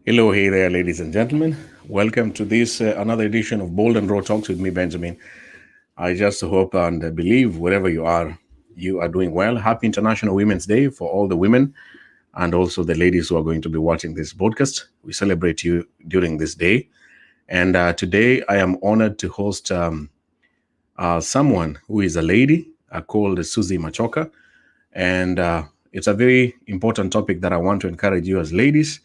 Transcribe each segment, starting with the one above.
Hello, hey there, ladies and gentlemen. Welcome to this another edition of Bold and Raw Talks with me, Benjamin. I just hope and believe wherever you are doing well. Happy International Women's Day for all the women and also the ladies who are going to be watching this podcast. We celebrate you during this day. And today I am honored to host someone who is a lady called Sussy Machoka. And it's a very important topic that I want to encourage you as ladies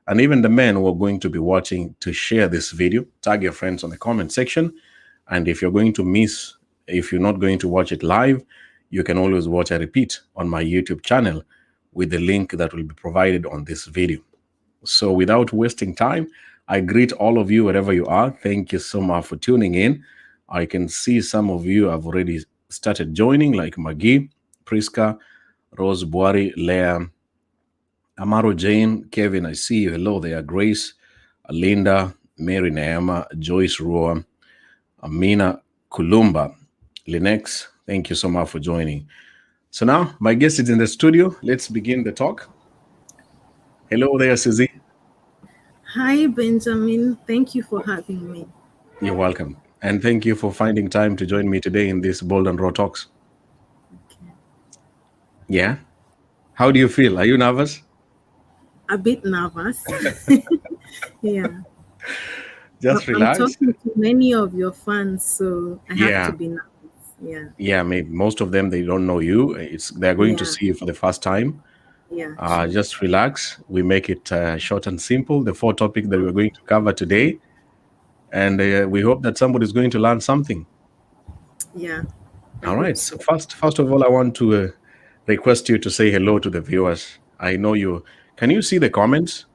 and even the men who are going to be watching to share this video. Tag your friends on the comment section. And if you're not going to watch it live, you can always watch a repeat on my YouTube channel with the link that will be provided on this video. So without wasting time, I greet all of you wherever you are. Thank you so much for tuning in. I can see some of you have already started joining, like Maggie, Priska, Rose Boari, Leah, Amaro Jane, Kevin, I see you. Hello there. Grace, Linda, Mary Naama, Joyce Roa, Amina Kulumba, Linex. Thank you so much for joining. So now my guest is in the studio. Let's begin the talk. Hello there, Suzy. Hi, Benjamin. Thank you for having me. You're welcome. And thank you for finding time to join me today in this Bold and Raw Talks. Okay. Yeah. How do you feel? Are you nervous? A bit nervous. Yeah. Just I'm relax. talking to many of your fans, so I have to Yeah. be nervous. Yeah. Yeah, maybe most of them they don't know you. They're going to Yeah. see you for the first time. Yeah. True. Just relax. We make it short and simple. The four topics that we're going to cover today, and we hope that somebody is going to learn something. Yeah. I All hope right. So so. first of all, I want to request you to say hello to the viewers. I know you. Can you see the comments?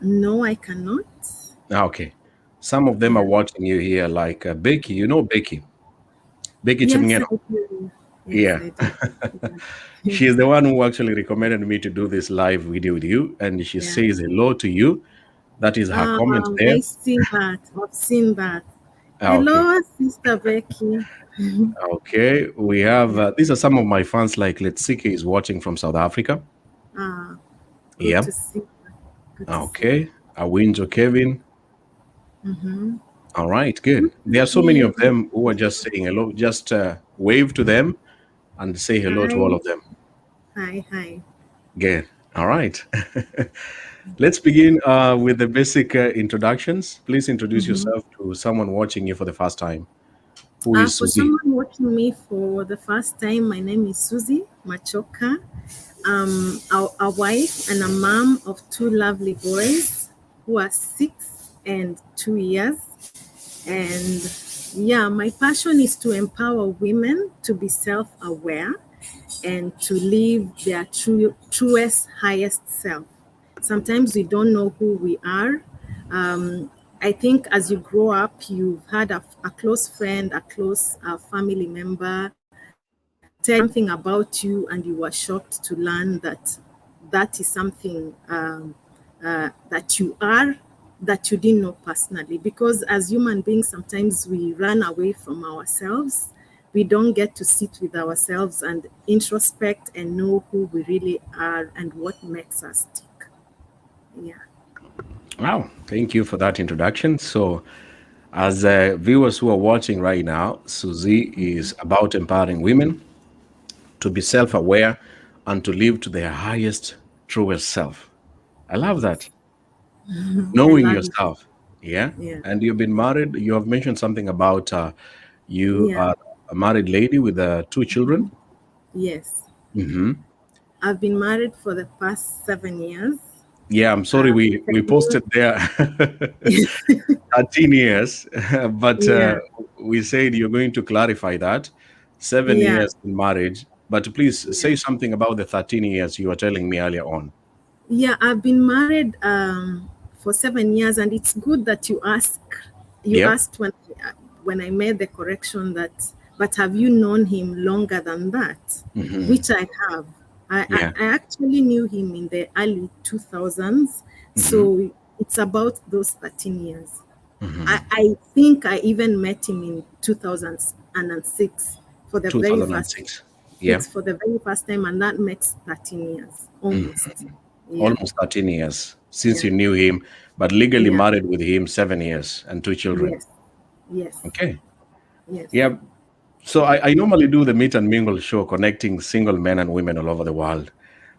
No, I cannot. Okay. Some of them are Yeah. watching you here, like Becky. You know Becky. Becky Yes, Chimingeno. I do. Yes, Yeah. I do. Yeah. She is the one who actually recommended me to do this live video with you, and she Yeah. says hello to you. That is her comment there. I see that. I've seen that. Okay. Hello, Sister Becky. Okay, we have Yeah. these are some of my fans. Like Letsike is watching from South Africa. Ah, good Yeah. to see you. Good to see you. Okay. Awinjo Kevin. Mm-hmm. All right, good. Good to There are so many see of you. them who are just saying hello. Just wave to them and say hello to all Hi, of them. hi. Good. All right. Let's begin with the basic introductions. Please introduce Mm-hmm. yourself to someone watching you for the first time. Who is For Suzy? someone watching me for the first time, my name is Sussy Machoka. A wife and a mom of two lovely boys who are 6 and 2 years. And yeah, my passion is to empower women to be self-aware and to live their truest, highest self. Sometimes we don't know who we are. I think as you grow up, you've had a close friend, a close family member tell you something about you, and you were shocked to learn that that is something that you are that you didn't know personally. Because as human beings, sometimes we run away from ourselves. We don't get to sit with ourselves and introspect and know who we really are and what makes us tick. Yeah. Wow, thank you for that introduction. So, as viewers who are watching right now, Suzy is about empowering women to be self aware and to live to their highest, truest self. I love that. Yes. I Knowing love it. yourself. Yeah. Yeah. And you've been married. You have mentioned something about you Yeah. are a married lady with two children. Yes. Hmm. I've been married for the past 7 years. Yeah, I'm sorry Uh, we 10 posted there 13 years, but Yeah, we said you're going to clarify that. Seven yeah, years in marriage, but please yeah. say something about the 13 years you were telling me earlier on. Yeah, I've been married for 7 years, and it's good that you ask. You Yep. asked when I made the correction that, but have you known him longer than that? Hmm. Which I have. Yeah. I actually knew him in the early 2000s, Hmm. so it's about those 13 years. Hmm. I think I even met him in 2006 for the very first 2006. Yeah. six for the very first time, and that makes 13 years almost. Yeah, Almost 13 years since yeah, you knew him, but legally yeah. married with him 7 years and two children. Yes, yes, Okay. yes. Yeah. So I normally do the meet and mingle show connecting single men and women all over the world.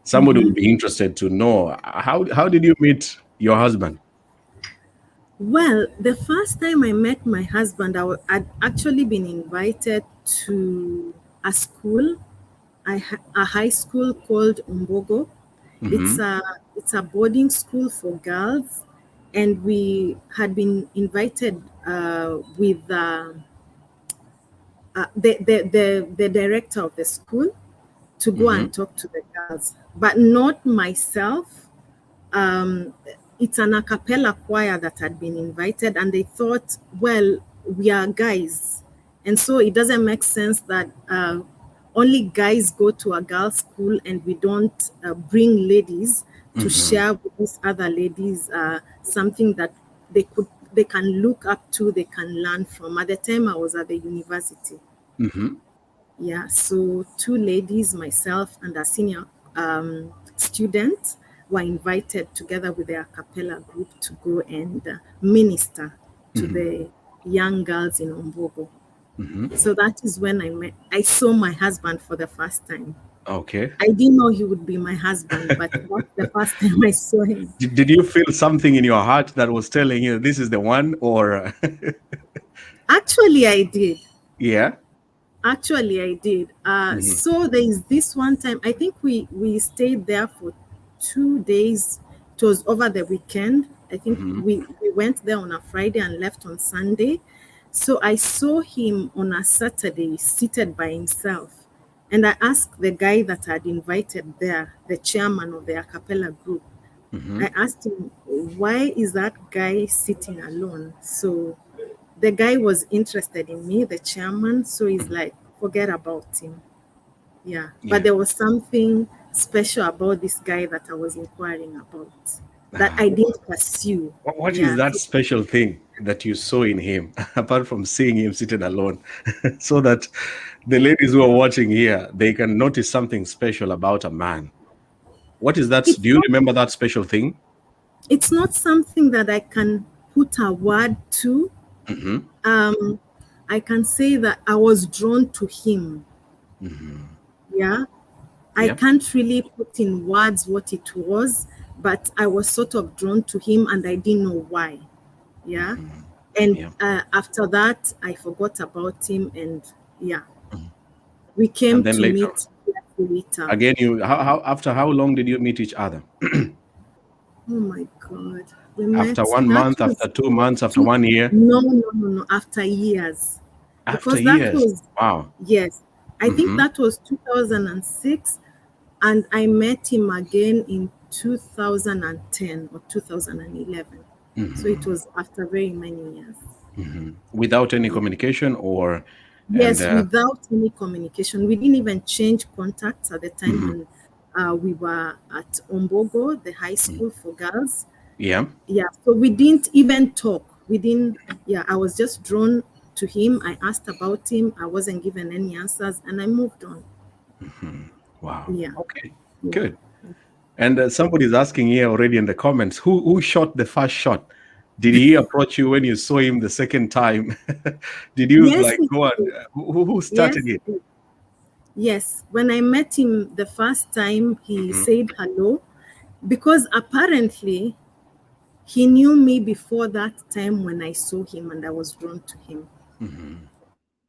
Somebody Mm-hmm. would be interested to know how did you meet your husband? Well, the first time I met my husband, I'd actually been invited to a school, a high school called Umbogo. It's Mm-hmm. a it's a boarding school for girls, and we had been invited with the director of the school to go Mm-hmm. and talk to the girls, but not myself. um, it's an a cappella choir that had been invited, and they thought, well, we are guys, and so it doesn't make sense that only guys go to a girls' school and we don't bring ladies to Mm-hmm. share with these other ladies something that they can look up to, they can learn from. At the time, I was at the university. Mm-hmm. Yeah, so two ladies, myself and a senior student, were invited together with their a cappella group to go and minister to Mm-hmm. the young girls in Ombogo. Mm-hmm. So that is when I saw my husband for the first time. Okay. I didn't know he would be my husband, but that's the first time I saw him. Did you feel something in your heart that was telling you this is the one, or Actually, I did. yeah? Actually, I did. Mm-hmm. So there is this one time. I think we stayed there for 2 days. It was over the weekend. I think Mm-hmm. we went there on a Friday and left on Sunday. So I saw him on a Saturday seated by himself, and I asked the guy that had invited there, the chairman of the a cappella group. Mm-hmm. I asked him, why is that guy sitting alone? So the guy was interested in me, the chairman. So he's like, forget about him. Yeah. But Yeah. there was something special about this guy that I was inquiring about that Ah, I didn't pursue. what is Yeah. that special thing that you saw in him, apart from seeing him seated alone, so that the ladies who are watching here they can notice something special about a man? What is that? It's Do you not remember that special thing? it's not something that I can put a word to. Mm-hmm. Um I can say that I was drawn to him. Mm-hmm. Yeah. I Yeah. can't really put in words what it was, but I was sort of drawn to him and I didn't know why. Yeah. Mm-hmm. And Yeah. after that, I forgot about him. And yeah, Mhm. we And came then to later, meet later. again, you how after how long did you meet each other? Oh my God. We After met, one that month, after was 2 months, after two, 1 year, no, no, no, no, after years. after Because that years. was, Wow. yes, I think Mm-hmm. that was 2006. And I met him again in 2010 or 2011. So it Mm-hmm. was after very many years. Mm-hmm. Without any communication, or and Yes, without any communication. We didn't even change contacts at the time mhm. when we were at Ombogo, the high Mhm. school for girls. Yeah. Yeah, so we didn't even talk. We didn't, yeah, I was just drawn to him. I asked about him. I wasn't given any answers and I moved on. Mhm. Wow. Yeah, Okay. yeah. Good. And somebody's asking here already in the comments, who shot the first shot? Did he approach you when you saw him the second time? Did you Yes, like he go on? did. Who Yes, started it? he did. Yes, when I met him the first time, he Mhm. said hello because apparently he knew me before that time when I saw him and I was drawn to him. Mhm.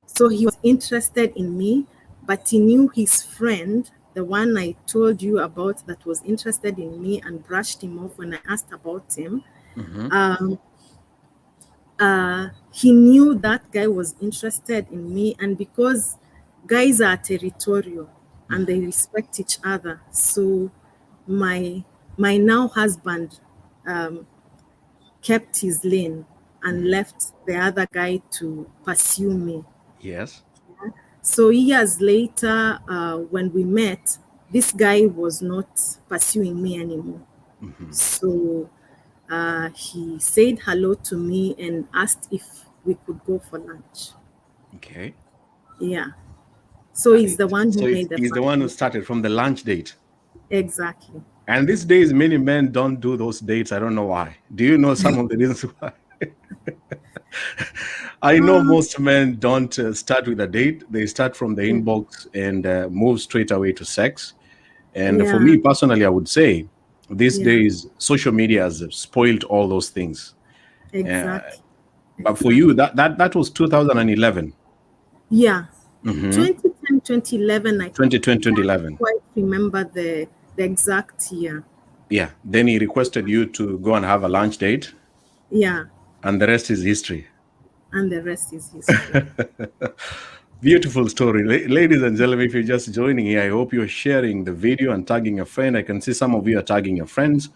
So he was interested in me, but he knew his friend, the one I told you about that was interested in me and brushed him off when I asked about him. Mhm. Um, he knew that guy was interested in me, and because guys are territorial and they respect each other, so my my now husband kept his lane and Mhm. left the other guy to pursue me. Yes. So years later, when we met, this guy was not pursuing me anymore. Mhm. So he said hello to me and asked if we could go for lunch. Okay. Yeah. So he's the one So who made the he's the first one who move. started from the lunch date. Exactly. And these days, many men don't do those dates. I don't know why. Do you know some of the reasons why? I know Um, most men don't start with a date. They start from the yeah, inbox and move straight away to sex. And for yeah, me personally, I would say these yeah, days, social media has spoiled all those things. Uh, exactly, but for you, exactly. that was 2011, Yeah, mm-hmm. 2010, 2011. I 2010, can't 2011. quite remember the exact year. Yeah. Then he requested you to go and have a lunch date, Yeah, and the rest is history. and the rest is history. Beautiful story. Ladies and gentlemen, if you're just joining here, I hope you're sharing the video and tagging a friend. I can see some of you are tagging your friends.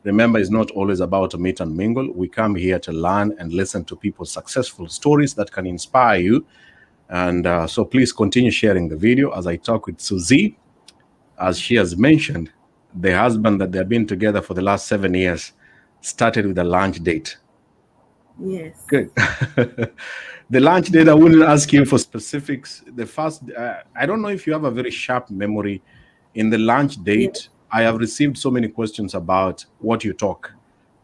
Remember, it's not always about a meet and mingle. We come here to learn and listen to people's successful stories that can inspire you. And so please continue sharing the video as I talk with Suzy. As she has mentioned, the husband that they've been together for the last 7 years started with a lunch date. Yes, Good. The lunch date, I wouldn't ask you for specifics. The first, I don't know if you have a very sharp memory. In the lunch yes. date, I have received so many questions about what you talk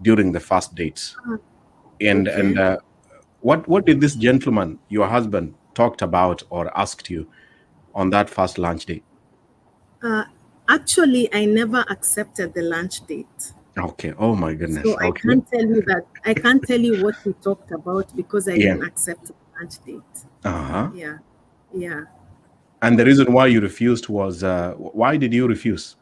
during the first dates. Ah, And okay. what did this gentleman, your husband, talked about or asked you on that first lunch date? Uh, Actually, I never accepted the lunch date. Okay. Oh my So goodness. I Okay. can't tell you that. I can't tell you what we talked about because I Yeah. didn't accept the lunch date. Uh-huh. Yeah, yeah. And the reason why you refused was why did you refuse?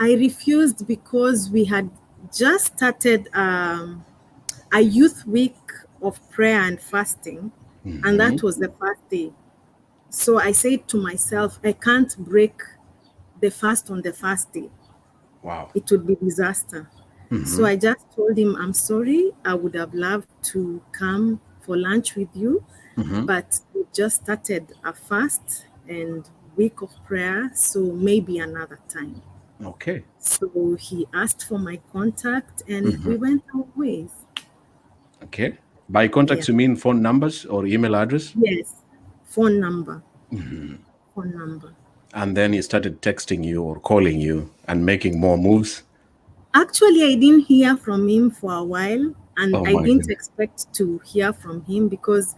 I refused because we had just started a youth week of prayer and fasting, and Hmm. that was the first day. So I said to myself, I can't break the fast on the first day. Wow. It would be disaster. So Hmm. I just told him, I'm sorry, I would have loved to come for lunch with you, Hmm. but we just started a fast and week of prayer, so maybe another time. Okay. So he asked for my contact and Hmm. we went our ways. Okay. By Yeah. contacts, you mean phone numbers or email address? Yes. Phone number. Hmm. Phone number. And then he started texting you or calling you and making more moves. Actually, I didn't hear from him for a while, and Oh I my didn't goodness. expect to hear from him because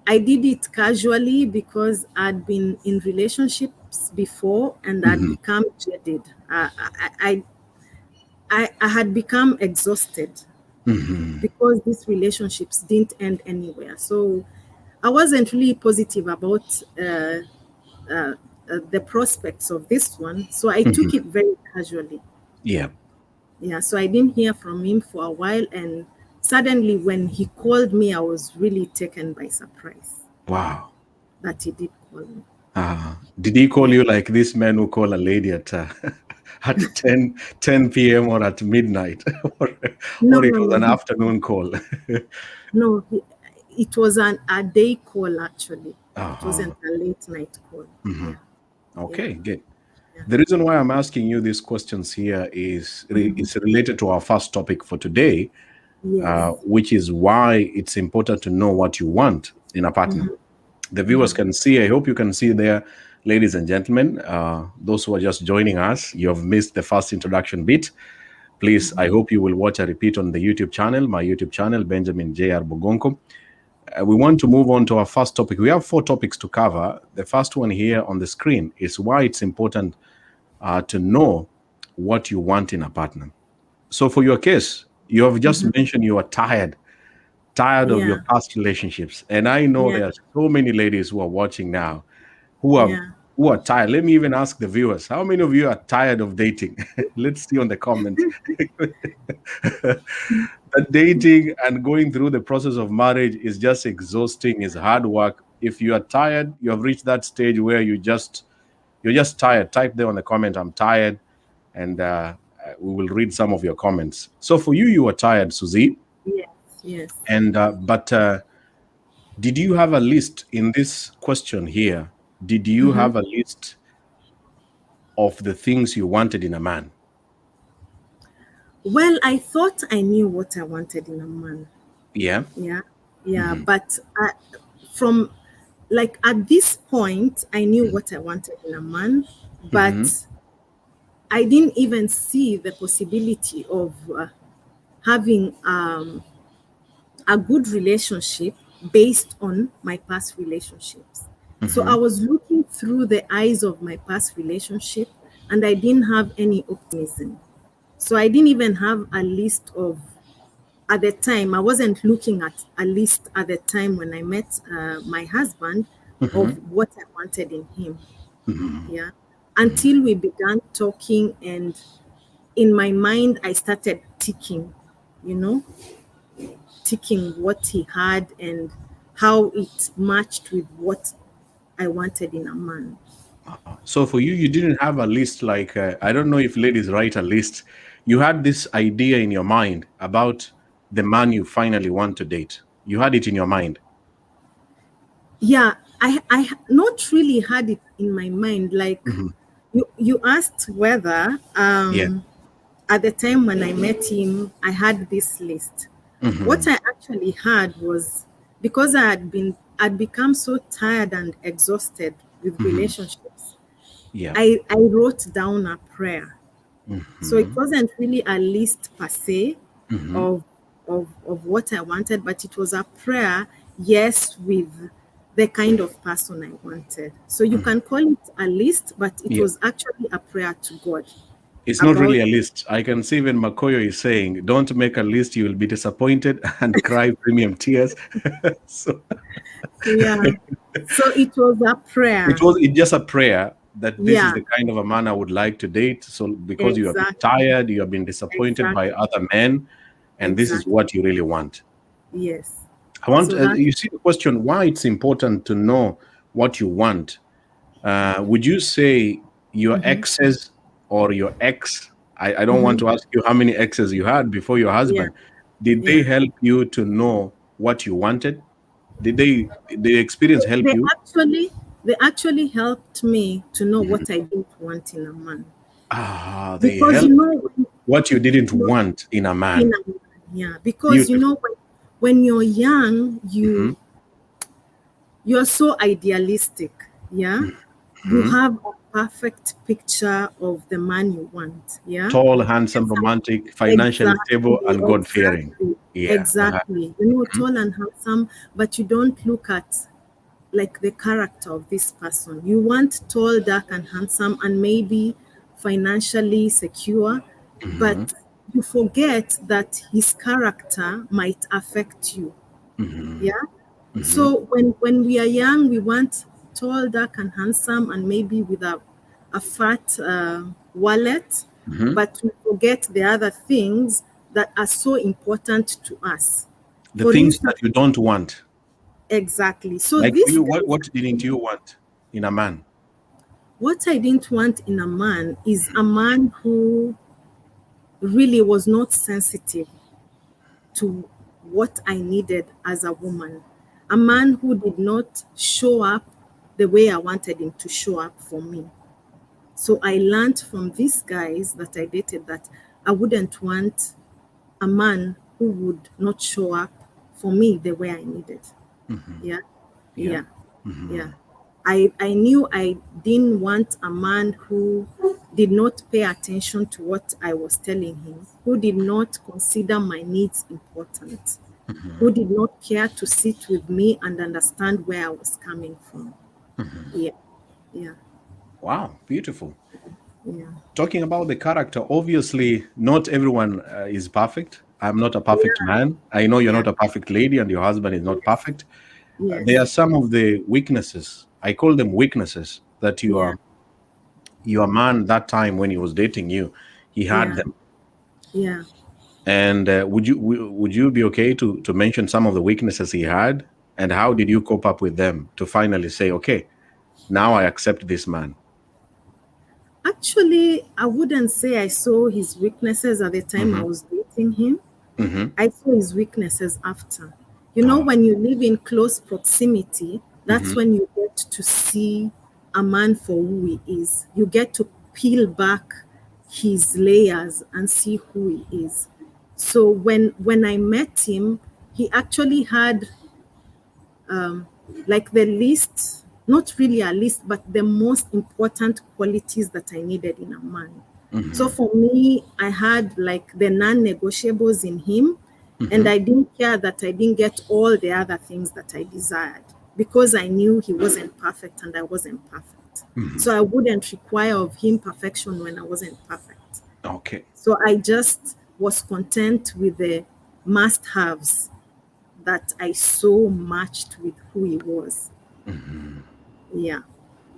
I did it casually because I'd been in relationships before and I'd Hmm. become jaded. I had become exhausted Hmm. because these relationships didn't end anywhere. So I wasn't really positive about the prospects of this one. So I took Hmm. it very casually. Yeah. Yeah, so I didn't hear from him for a while. And suddenly, when he called me, I was really taken by surprise Wow. that he did call me. Did he call Yeah. you like this man who call a lady at at 10 p.m. or at midnight, or, No, or it no, was no. an afternoon call? No, it was a day call, actually. It Uh-huh. wasn't a late night call. Hmm. Yeah, yeah, Okay, good. yeah. The reason why I'm asking you these questions here is related to our first topic for today, Yes. which is why it's important to know what you want in a partner. The viewers can see, I hope you can see there, ladies and gentlemen, those who are just joining us, you have missed the first introduction bit. Please, I hope you will watch a repeat on the YouTube channel, my YouTube channel, Benjamin J.R. Bogonko. We want to move on to our first topic. We have four topics to cover. The first one here on the screen is why it's important to know what you want in a partner. So, for your case, you have just mentioned you are tired of your Yeah, past relationships, and I know yeah, there are so many ladies who are watching now who are yeah. who are tired. Let me even ask the viewers: how many of you are tired of dating? Let's see on the comments. That dating and going through the process of marriage is just exhausting. Is hard work. If you are tired, you have reached that stage where you're just tired. Type there on the comment, I'm tired, and we will read some of your comments. So for you, you are tired, Susie, Yes, yes. and but did you have a list in this question here? Did you have a list of the things you wanted in a man? Well, I thought I knew what I wanted in a man. Yeah. Yeah, yeah. Hmm. But from like at this point, I knew Hmm. what I wanted in a man, Hmm. but I didn't even see the possibility of having a good relationship based on my past relationships. So I was looking through the eyes of my past relationship, and I didn't have any optimism. So I didn't even have a list of, at the time, I wasn't looking at a list at the time when I met my husband of what I wanted in him. Yeah. Until we began talking, and in my mind, I started ticking, you know, ticking what he had and how it matched with what I wanted in a man. So for you, you didn't have a list like, I don't know if ladies write a list. You had this idea in your mind about the man you finally want to date. You had it in your mind. Yeah, I not really had it in my mind. Like you asked whether Yeah. at the time when I met him, I had this list. What I actually had was, because I'd become so tired and exhausted with relationships, Yeah. I wrote down a prayer. So it wasn't really a list per se of of what I wanted, but it was a prayer, yes, with the kind of person I wanted. So you can call it a list, but it Yeah. was actually a prayer to God It's not about, really a list. I can see even Makoyo is saying, don't make a list, you will be disappointed and cry premium tears. So yeah. So it was a prayer. it's just a prayer that this is Yeah, the kind of a man I would like to date. So because you have been exactly. tired, you have been disappointed by Exactly. other men, and this is Exactly. what you really want. Yes. I want So that, you see the question why it's important to know what you want. Would you say your exes or your ex? I don't want to ask you how many exes you had before your yeah, husband. Did they yeah. help you to know what you wanted? Did the experience help They you? actually they actually helped me to know what I didn't want in a man. Ah, they Because helped what you didn't you want in a in man. a man, yeah. Because Beautiful. when you're young, Hmm. you're so idealistic, yeah. You Hmm. have a perfect picture of the man you want, yeah. Tall, handsome, romantic, financially stable, Exactly, and God fearing. exactly, Yeah. exactly. Tall and handsome, but you don't look at like the character of this person. You want tall, dark, and handsome, and maybe financially secure, Hmm. but you forget that his character might affect you. Yeah. Hmm. So when we are young, we want tall, dark, and handsome, and maybe with a fat wallet, Hmm. but we forget the other things that are so important to us. The For things that instance, you don't want. exactly. So Like for these you, guys, what didn't you want in a man? what I didn't want in a man is a man who really was not sensitive to what I needed as a woman. A man who did not show up the way I wanted him to show up for me. So I learned from these guys that I dated that I wouldn't want a man who would not show up for me the way I needed. Yeah. Yeah. Yeah. Yeah. I knew I didn't want a man who did not pay attention to what I was telling him, who did not consider my needs important, who did not care to sit with me and understand where I was coming from. Yeah. Yeah. Wow, beautiful. Yeah. Talking about the character, obviously, not everyone is perfect. I'm not a perfect Yeah. man. I know you're Yeah. not a perfect lady, and your husband is not Yes. perfect. There are Yes. some of the weaknesses. I call them weaknesses that Yeah. your man that time when he was dating you, he had Yeah. them. Yeah. And would you be okay to mention some of the weaknesses he had, and how did you cope up with them to finally say, okay, now I accept this man? Actually, I wouldn't say I saw his weaknesses at the time I Hmm. was dating him. Hmm. I saw his weaknesses after. Oh. When you live in close proximity, that's Hmm. when you get to see a man for who he is. You get to peel back his layers and see who he is. So when I met him, he actually had like the list, not really a list, but the most important qualities that I needed in a man. So for me, I had like the non-negotiables in him, and I didn't care that I didn't get all the other things that I desired because I knew he wasn't perfect and I wasn't perfect. So I wouldn't require of him perfection when I wasn't perfect. Okay. So I just was content with the must-haves that I so matched with who he was. Yeah.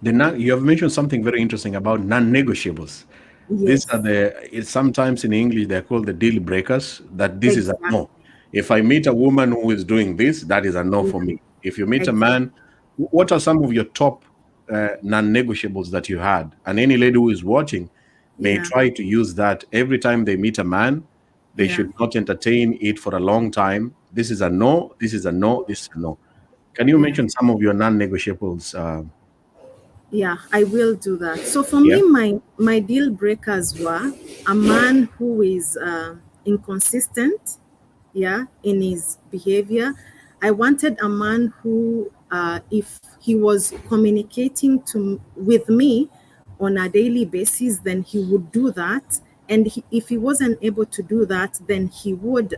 You have mentioned something very interesting about non-negotiables. These are Yes. sometimes in English they're called the deal breakers, that this is a no. Exactly. If I meet a woman who is doing this, that is a no for Yeah. me. If you meet a Exactly. man, what are some of your top non-negotiables that you had? And any lady who is watching may Yeah. try to use that every time they meet a man. They Yeah. should not entertain it for a long time. This is a no, this is a no, this is a no. Can you Yeah. mention some of your non-negotiables? Yeah, I will do that. So for Yeah. me, my deal breakers were a man who is inconsistent, yeah, in his behavior. I wanted a man who, if he was communicating with me on a daily basis, then he would do that. And if he wasn't able to do that, then he would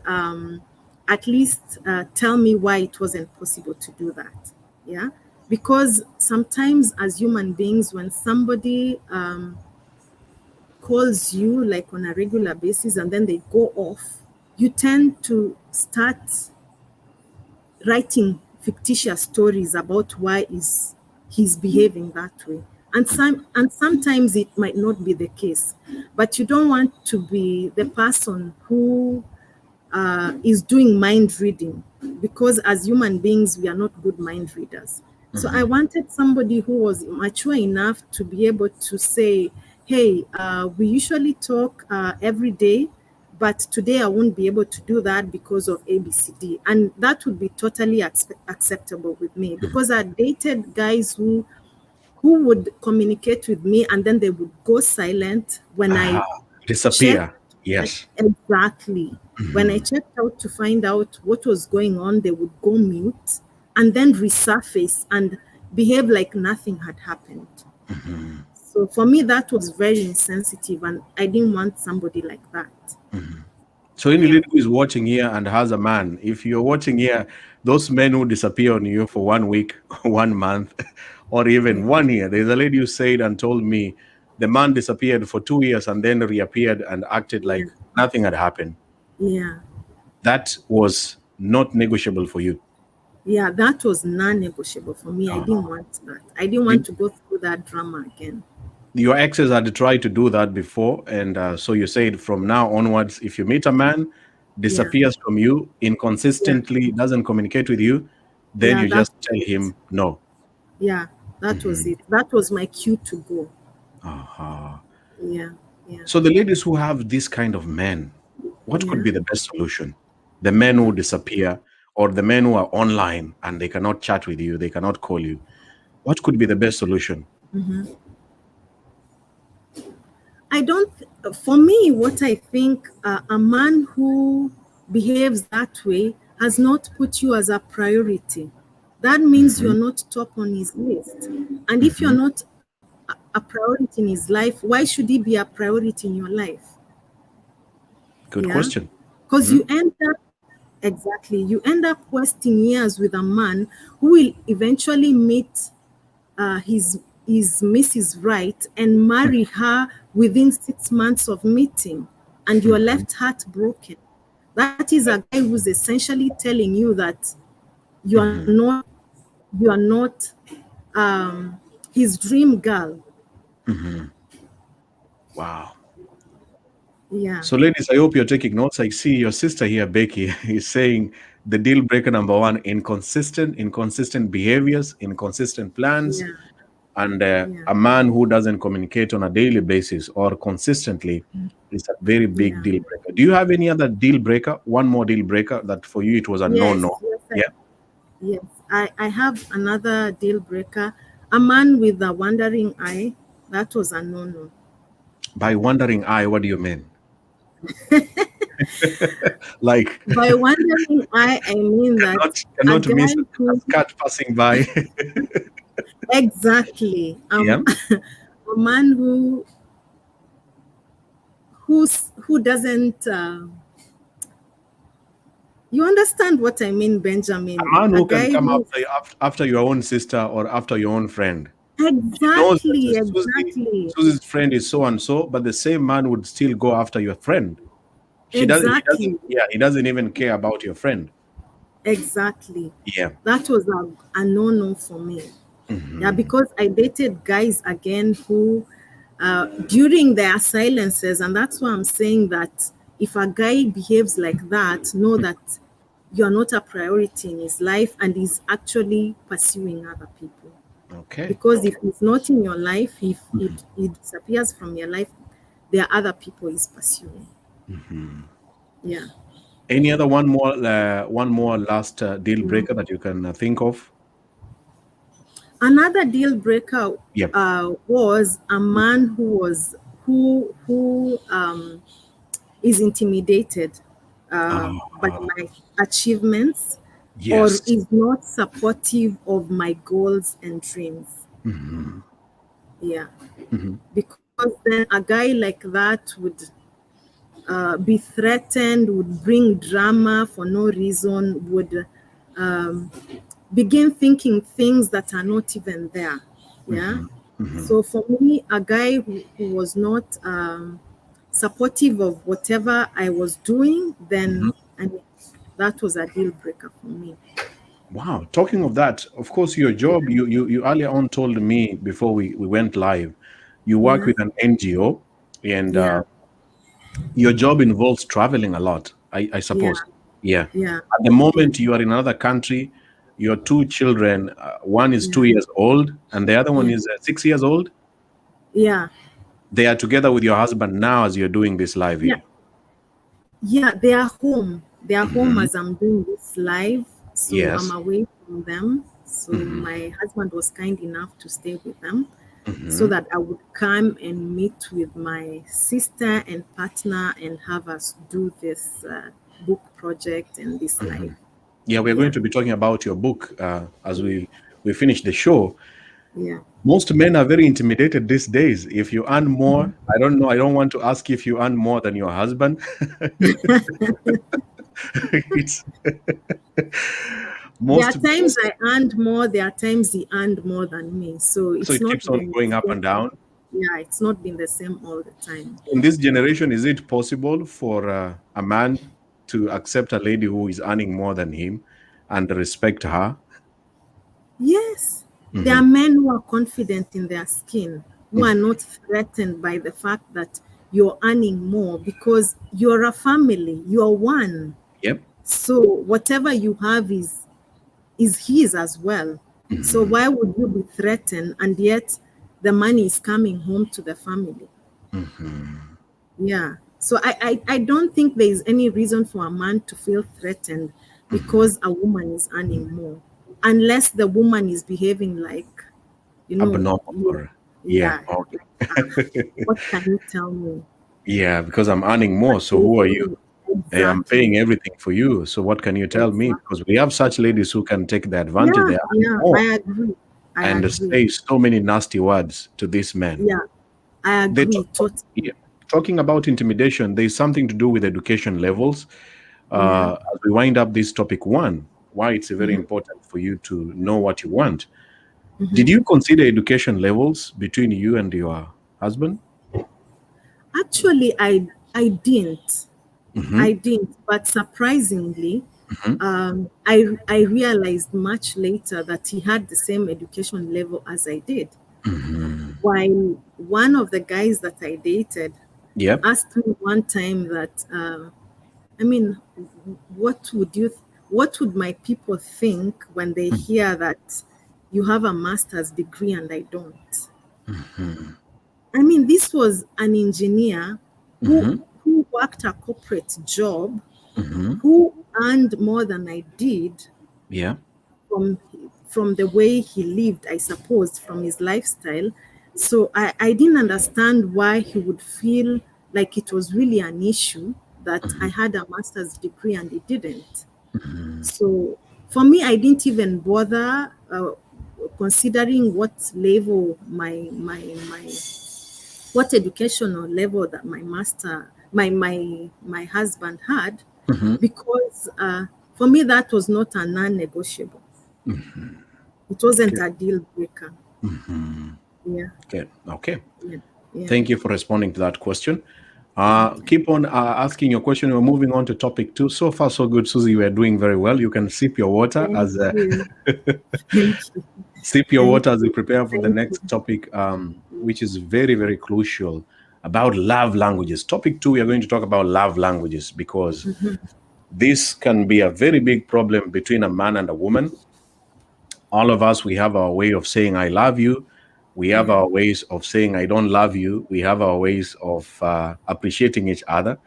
at least tell me why it wasn't possible to do that. Yeah, because sometimes as human beings, when somebody calls you like on a regular basis and then they go off, you tend to start writing fictitious stories about why is he's behaving that way. And sometimes it might not be the case, but you don't want to be the person who is doing mind reading, because as human beings we are not good mind readers. So I wanted somebody who was mature enough to be able to say, hey, we usually talk every day, but today I won't be able to do that because of ABCD. And that would be totally acceptable with me, because I dated guys who would communicate with me and then they would go silent when I Ah, checked. disappear. Yes. Exactly. When I checked out to find out what was going on, they would go mute and then resurface and behave like nothing had happened. So for me, that was very insensitive, and I didn't want somebody like that. So any Yeah. lady who is watching here and has a man, if you're watching here, those men who disappear on you for 1 week, 1 month, or Yeah. even 1 year. There's a lady who said and told me the man disappeared for 2 years and then reappeared and acted Yeah. like nothing had happened. Yeah. That was not negotiable for you. Yeah. That was non negotiable for me. I didn't want that. I didn't want Did to go through that drama again. your exes had tried to do that before, and so you said from now onwards, if you meet a man, Yeah. disappears from you, Yeah. inconsistently doesn't communicate with you, then Yeah. you That just was tell it. him no. Yeah. That was it. That was my cue to go. Uh-huh. Yeah. Yeah. So the ladies who have this kind of men, what could Yeah. be the best solution? The men who disappear, or the men who are online and they cannot chat with you, they cannot call you. What could be the best solution? I don't, for me, what I think, a man who behaves that way has not put you as a priority. That means you're not top on his list. And if you're not a priority in his life, why should he be a priority in your life? Good Yeah. question. Because you end up, exactly, you end up wasting years with a man who will eventually meet his Mrs. Right and marry her within 6 months of meeting, and you're left heartbroken. That is a guy who's essentially telling you that you are not his dream girl. Wow. Yeah, So, ladies, I hope you're taking notes. I see your sister here, Becky, is saying the deal breaker number one: inconsistent behaviors, inconsistent plans, yeah, and yeah, a man who doesn't communicate on a daily basis or consistently is a very big yeah. deal breaker. Do you have any other deal breaker? One more deal breaker that for you it was a no Yes, no? yes, Yeah. yes. I have another deal breaker. A man with a wandering eye. That was a no-no. By wandering eye, what do you mean? Like By wandering eye, I mean that a cannot miss guy a who, cat passing by. exactly, Yeah. a man who who doesn't. You understand what I mean, A Benjamin? man A who can guy come who after your own sister or after your own friend. He knows that exactly, exactly, Susie's friend is so and so, but the same man would still go after your friend. He doesn't, exactly, yeah, he doesn't even care about your friend. exactly. Yeah. That was a no-no for me. Yeah, because I dated guys again who, during their silences, and that's why I'm saying that if a guy behaves like that, know that you're not a priority in his life and he's actually pursuing other people. Okay. Because if he's not in your life, if he disappears from your life, there are other people he's pursuing. Yeah. Any other one more last deal breaker that you can think of? Another deal breaker Yep. was a man who is intimidated by Oh, my achievements or yes. is not supportive of my goals and dreams. Yeah, because then a guy like that would be threatened, would bring drama for no reason, would um, begin thinking things that are not even there. Yeah. So for me, a guy who was not supportive of whatever I was doing, then I mean, that was a deal breaker for me. Wow. Talking of that, of course, your job, you earlier on told me before we went live, you work Yeah. with an NGO, and Yeah. your job involves traveling a lot, I Yeah. suppose. Yeah. Yeah. At the Yeah. moment, you are in another country. Your two children, one is Yeah. 2 years old, and the other one Yeah. is 6 years old. Yeah. They are together with your husband now as you're doing this live Yeah. here. Yeah, they are home. They are home Hmm. as I'm doing this live. So I'm Yes. away from them. So Hmm. my husband was kind enough to stay with them so Hmm. that I would come and meet with my sister and partner and have us do this book project and this live. Yeah, we're going Yeah, to be talking about your book as we finish the show. yeah. Most men are very intimidated these days. If you earn more, I don't know. I don't want to ask if you earn more than your husband. It's There are most. times I earned more, there are times he earned more than me. So So it's it not keeps on been going up the and same. down. Yeah, it's not been the same all the time. In this generation, is it possible for a man to accept a lady who is earning more than him and respect her? Yes, there Hmm. are men who are confident in their skin, who are not threatened by the fact that you're earning more because you're a family, you're one. Yep. So whatever you have is his as well. So why would you be threatened and yet the money is coming home to the family? Yeah. So I don't think there is any reason for a man to feel threatened because a woman is earning more. Unless the woman is behaving like, Abnormal. Or yeah. yeah, Okay. like, what can you tell me? Yeah, because I'm earning more. What So can you who are tell you? me? Hey, I'm Exactly. paying everything for you. So what can you tell me? Exactly. Because we have such ladies who can take the advantage. Yeah, They earn yeah, more I agree. I and agree. say so many nasty words to this man. Yeah, I They agree talk, totally. yeah. Talking about intimidation, there's something to do with education levels. Yeah. As we wind up this topic one, why it's very Mhm, important for you to know what you want. Did mhm. you consider education levels between you and your husband? Actually, I didn't. Hmm. I didn't, but surprisingly, Hmm. I realized much later that he had the same education level as I did. Hmm. While one of the guys that I dated Yep. asked me one time that, I mean, what would you, what would my people think when they hear that you have a master's degree and I don't? I mean, this was an engineer who Hmm. who worked a corporate job, Hmm. who earned more than I did Yeah. from from the way he lived, I suppose, from his lifestyle. So I didn't understand why he would feel like it was really an issue that I had a master's degree and he didn't. So for me, I didn't even bother considering what level my what educational level that my master my husband had, Mm-hmm. because for me that was not a non-negotiable. It wasn't Okay. a deal breaker. Mm-hmm. Yeah, Okay. Okay. yeah, yeah. Thank you for responding to that question. Keep on asking your question. We're moving on to topic two. So far, so good, Susie. You are doing very well. You can sip your water Thank as you. Thank you. sip your Thank water as we you. prepare for the Thank you. next topic, which is very, very crucial about love languages. Topic two, we are going to talk about love languages because this can be a very big problem between a man and a woman. All of us, we have our way of saying I love you. We have Yeah. our ways of saying I don't love you. We have our ways of appreciating each other.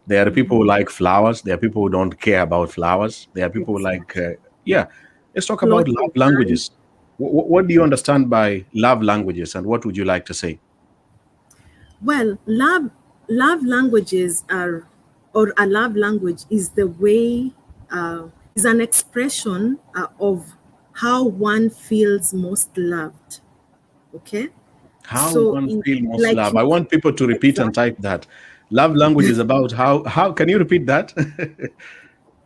There are people who like flowers. There are people who don't care about flowers. There are people who like Exactly. yeah. Let's talk about love Clothing. languages. What do you understand by love languages, and what would you like to say? Well, love languages are, or a love language is the way, is an expression of how one feels most loved. Okay, How so one feel most like love. you, I want people to repeat and exactly. type that. Love language is about how can you repeat that?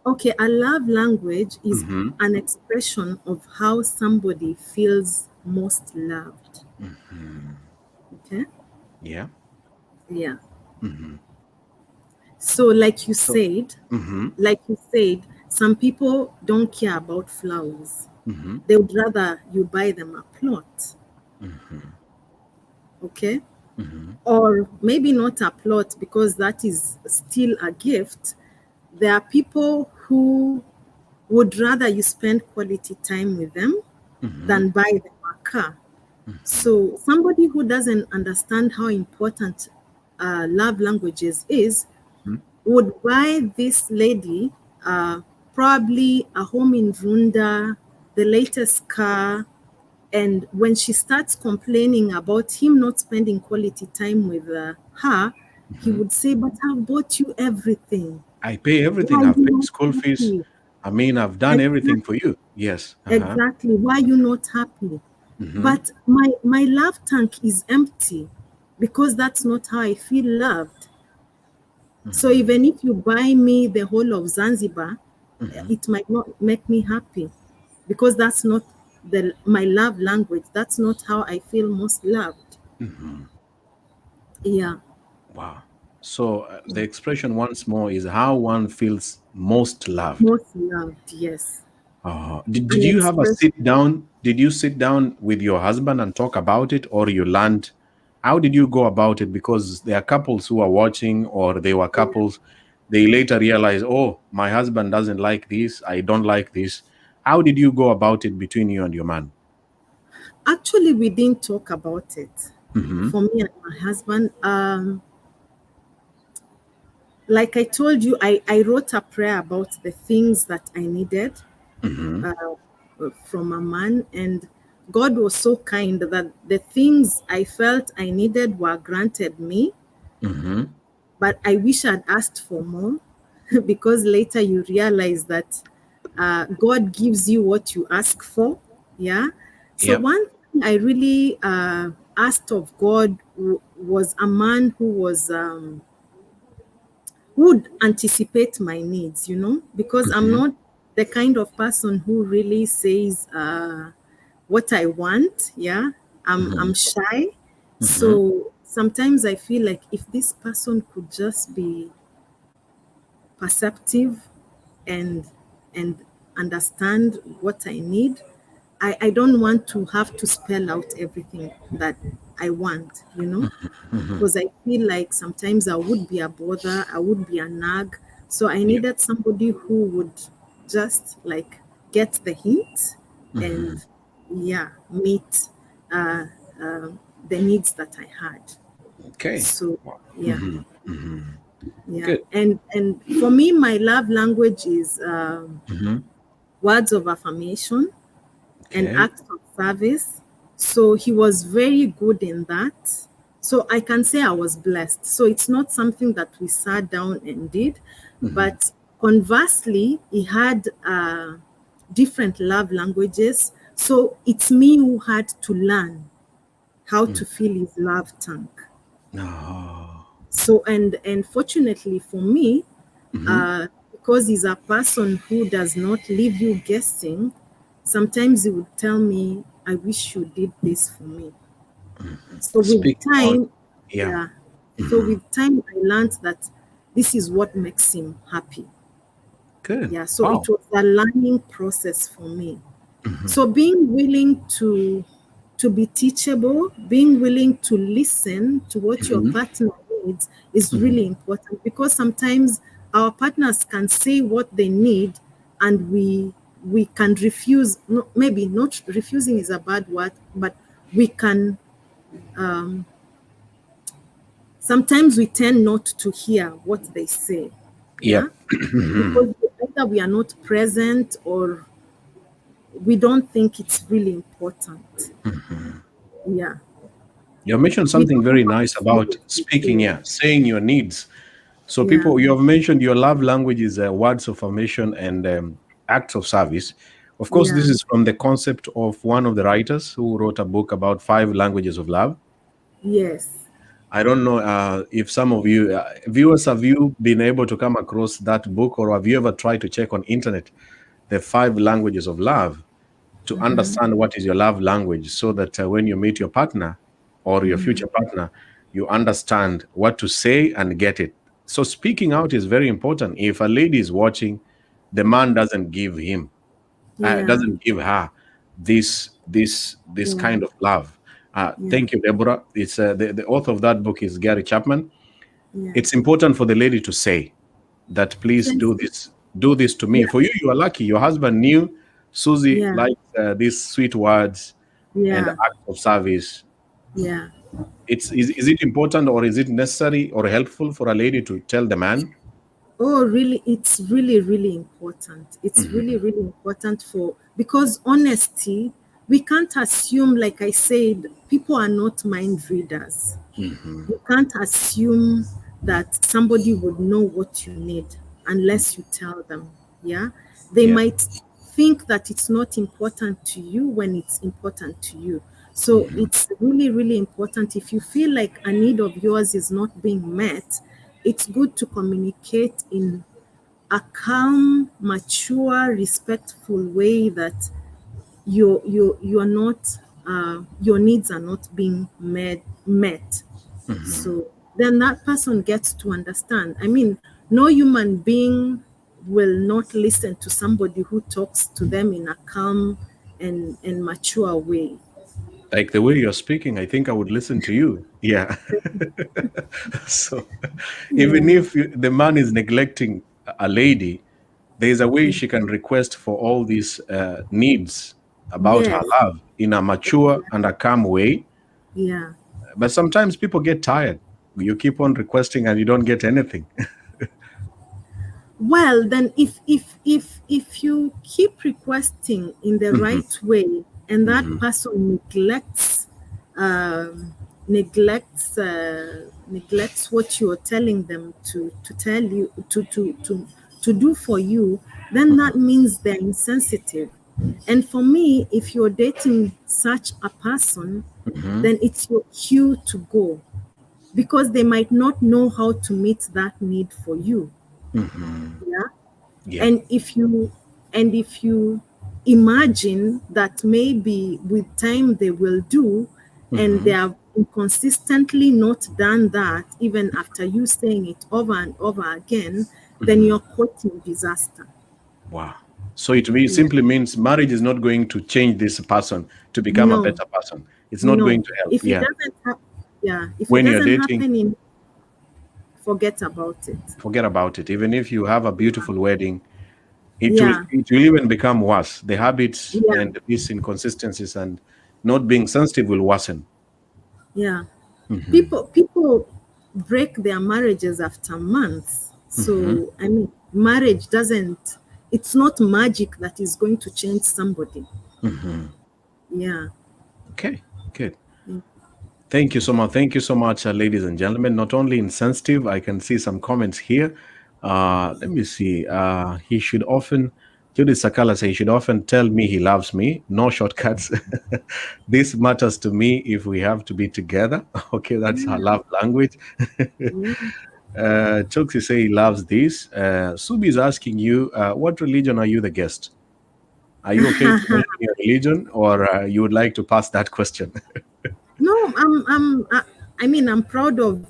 Okay, a love language is Hmm. an expression of how somebody feels most loved. Okay, Yeah. yeah. Hmm. So, So. Hmm. like you said, some people don't care about flowers. Hmm. They would rather you buy them a plot, okay? Hmm. Or maybe not a plot because that is still a gift. There are people who would rather you spend quality time with them Hmm. than buy them a car. So somebody who doesn't understand how important love languages is would buy this lady uh, probably a home in Runda, the latest car, and when she starts complaining about him not spending quality time with her, he Hmm. would say, "But I've bought you everything. I pay Why everything. are I've you paid not school fees. happy?" I mean, I've done everything for Exactly, you. Yes. Uh-huh. exactly. Why are you not happy? Hmm. But my love tank is empty because that's not how I feel loved. So even if you buy me the whole of Zanzibar, Hmm. it might not make me happy because that's not my love language. That's not how I feel most loved. Hmm. Yeah, Wow. So the expression once more is how one feels most loved. most loved. Yes, Did an you have a expression. sit down? Did you sit down with your husband and talk about it, or you learned? How did you go about it? Because there are couples who are watching, or they were Yeah. couples. They later realize, oh, my husband doesn't like this. I don't like this. How did you go about it between you and your man? Actually, we didn't talk about it. Mm-hmm. For me and my husband, like I told you, I wrote a prayer about the things that I needed Mm-hmm. from a man, and God was so kind that the things I felt I needed were granted me, Mm-hmm. but I wish I'd asked for more because later you realize that God gives you what you ask for. Yeah. So Yep. one thing I really asked of God was a man who was would anticipate my needs, because I'm Mm-hmm. not the kind of person who really says what I want. Yeah, I'm Mm-hmm. shy. Mm-hmm. So sometimes I feel like if this person could just be perceptive and and understand what I need. I don't want to have to spell out everything that I want, Mm-hmm. because I feel like sometimes I would be a bother, I would be a nag. So I Yep. needed somebody who would just like get the hint and Mm-hmm. yeah, meet uh, uh, the needs that I had. Okay. So Wow. yeah, Mm-hmm. Mm-hmm. yeah, Good. and for me, my love language is Mm-hmm. words of affirmation and Okay. acts of service. So he was very good in that. So I can say I was blessed. So it's not something that we sat down and did, Mm-hmm. but conversely, he had different love languages. So it's me who had to learn how to fill his love tank. Oh. So and fortunately for me, Hmm. because he's a person who does not leave you guessing, sometimes he would tell me, I wish you did this for me. So with Speaking about, time, yeah. yeah. So with time, I learned that this is what makes him happy. Good. Yeah. So it Wow. was a learning process for me. So being willing to be teachable, being willing to listen to what your Hmm. partner needs is Hmm. really important, because sometimes our partners can say what they need and we can refuse. No, maybe not refusing is a bad word, but we can sometimes we tend not to hear what they say. Yeah, Yep. because either we are not present or we don't think it's really important. Yeah, You mentioned we something don't know very how to nice say about what we speaking, say. yeah, saying your needs. So, Yeah, people, you have mentioned your love language is words of affirmation and acts of service. Of course, this yeah, is from the concept of one of the writers who wrote a book about five languages of love. yes, I don't know if some of you viewers, have you been able to come across that book, or have you ever tried to check on internet the five languages of love to understand what is your love language, so that when you meet your partner or your future partner, you understand what to say and get it. So speaking out is very important. If a lady is watching, the man doesn't give him, yeah, doesn't give her this yeah, kind of love. yeah, Thank you, Deborah. It's the author of that book is Gary Chapman. yeah. It's important for the lady to say that, please Thank you. do this to me. Yeah, For you, you are lucky. Your husband knew Susie yeah, likes these sweet words and yeah, acts of service. yeah. Is it important, or is it necessary or helpful for a lady to tell the man? Oh, really? It's really, really important. It's really, Hmm. really important for because honesty, we can't assume, like I said, people are not mind readers. Hmm. You can't assume that somebody would know what you need unless you tell them. Yeah. They Yeah. might think that it's not important to you when it's important to you. So Hmm. it's really, really important. If you feel like a need of yours is not being met, it's good to communicate in a calm, mature, respectful way that you're not your needs are not being met. Hmm. So then that person gets to understand. I mean, no human being will not listen to somebody who talks to them in a calm and mature way. Like the way you're speaking, I think I would listen to you. Yeah. So even Yeah. if the man is neglecting a lady, there is a way she can request for all these needs about her Yes. love in a mature and a calm way. Yeah. But sometimes people get tired. You keep on requesting and you don't get anything. Well, then if you keep requesting in the Hmm. right way and that Hmm. person um, neglects what you're telling them to tell you to do for you, then that means they're insensitive. And for me, if you're dating such a person, Hmm. then it's your cue to go, because they might not know how to meet that need for you. Hmm. Yeah. Yeah. And if you imagine that maybe with time they will do, and they Hmm. have inconsistently not done that even after you saying it over and over again, then Hmm. you're caught in disaster. Wow. So Yeah. simply means marriage is not going to change this person to become a No, better person. It's not going no. to help. If it Yeah. doesn't happen, yeah, if it When you're doesn't dating, happen in, forget about it. forget about it. Even if you have a beautiful wedding, Yeah, it will even become worse. The habits yeah, and these inconsistencies and not being sensitive will worsen. yeah. Hmm. People break their marriages after months. Hmm. So I mean, marriage doesn't, it's not magic that is going to change somebody. Hmm. Yeah. Okay, good. Thank you so much. Thank you so much, ladies and gentlemen. Not only insensitive, I can see some comments here. Let me see. He should often Judith Sakala says, "You should often tell me he loves me. No shortcuts. This matters to me if we have to be together." Okay, that's her Yeah, love language. yeah. Choksi say he loves this. Subi is asking you, what religion are you the guest? Are you okay to mention your religion, or you would like to pass that question? No, I mean, I'm proud of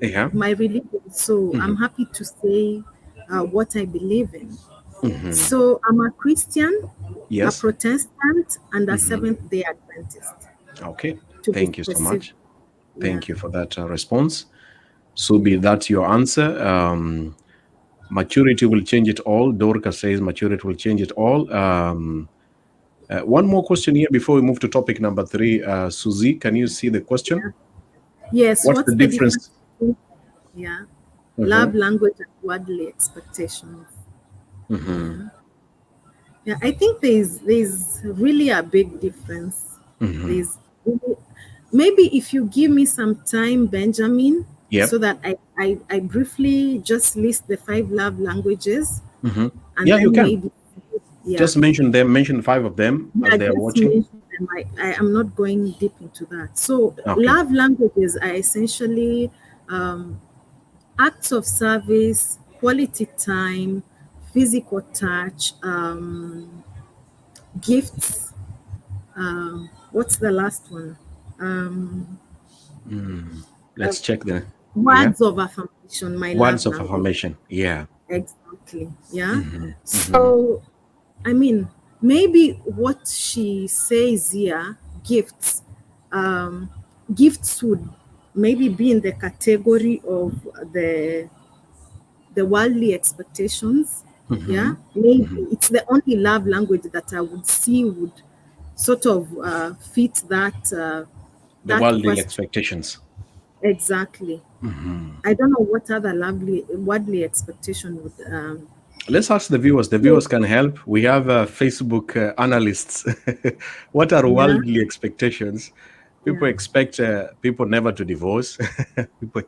Yeah. my religion, so I'm Hmm. happy to say what I believe in. Hmm. So I'm a Christian, a Yes. Protestant, and a Hmm. Seventh Day Adventist, Okay. to be Thank you so specific. much. Yeah, Thank you for that response. yeah, Subi, that's your answer. Maturity will change it all. Dorka says maturity will change it all. One more question here before we move to topic number three. Suzy, can you see the question? yeah. Yes. What's the What's the difference difference? between, yeah, Hmm. love language and worldly expectations? Hmm. Yeah, yeah. I think there's really a big difference. Hmm. There's really, maybe if you give me some time, Benjamin, so Yep. that I briefly just list the five love languages, Hmm. and Yeah, you then can. maybe, yeah, Just mention them, mention five of them yeah, as they are just watching. mention them. I am not going deep into that. So Okay. love languages are essentially um, acts of service, quality time, physical touch, gifts. What's the last one? Um, Mm. uh, Let's check the, yeah, Words of affirmation, my love words of language. affirmation. Yeah. Exactly. Yeah. Hmm. Hmm. So, I mean, maybe what she says here, gifts, um, gifts would maybe be in the category of the the worldly expectations. Yeah, Hmm. maybe Hmm. it's the only love language that I would see would sort of fit that The that worldly question expectations. exactly. Hmm. I don't know what other lovely worldly expectation would. Let's ask the viewers. The viewers can help. We have Facebook analysts. What are Yeah, worldly expectations? yeah. People expect people never to divorce. People,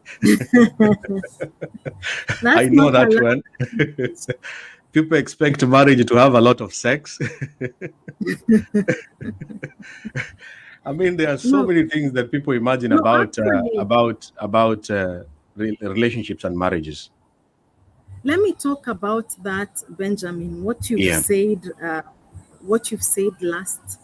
I That's know not a that love one. language. People expect marriage to have a lot of sex. I mean, there are so No, many things that people imagine no. about Actually, relationships and marriages. let me talk about that, Benjamin. Yeah. What you've said last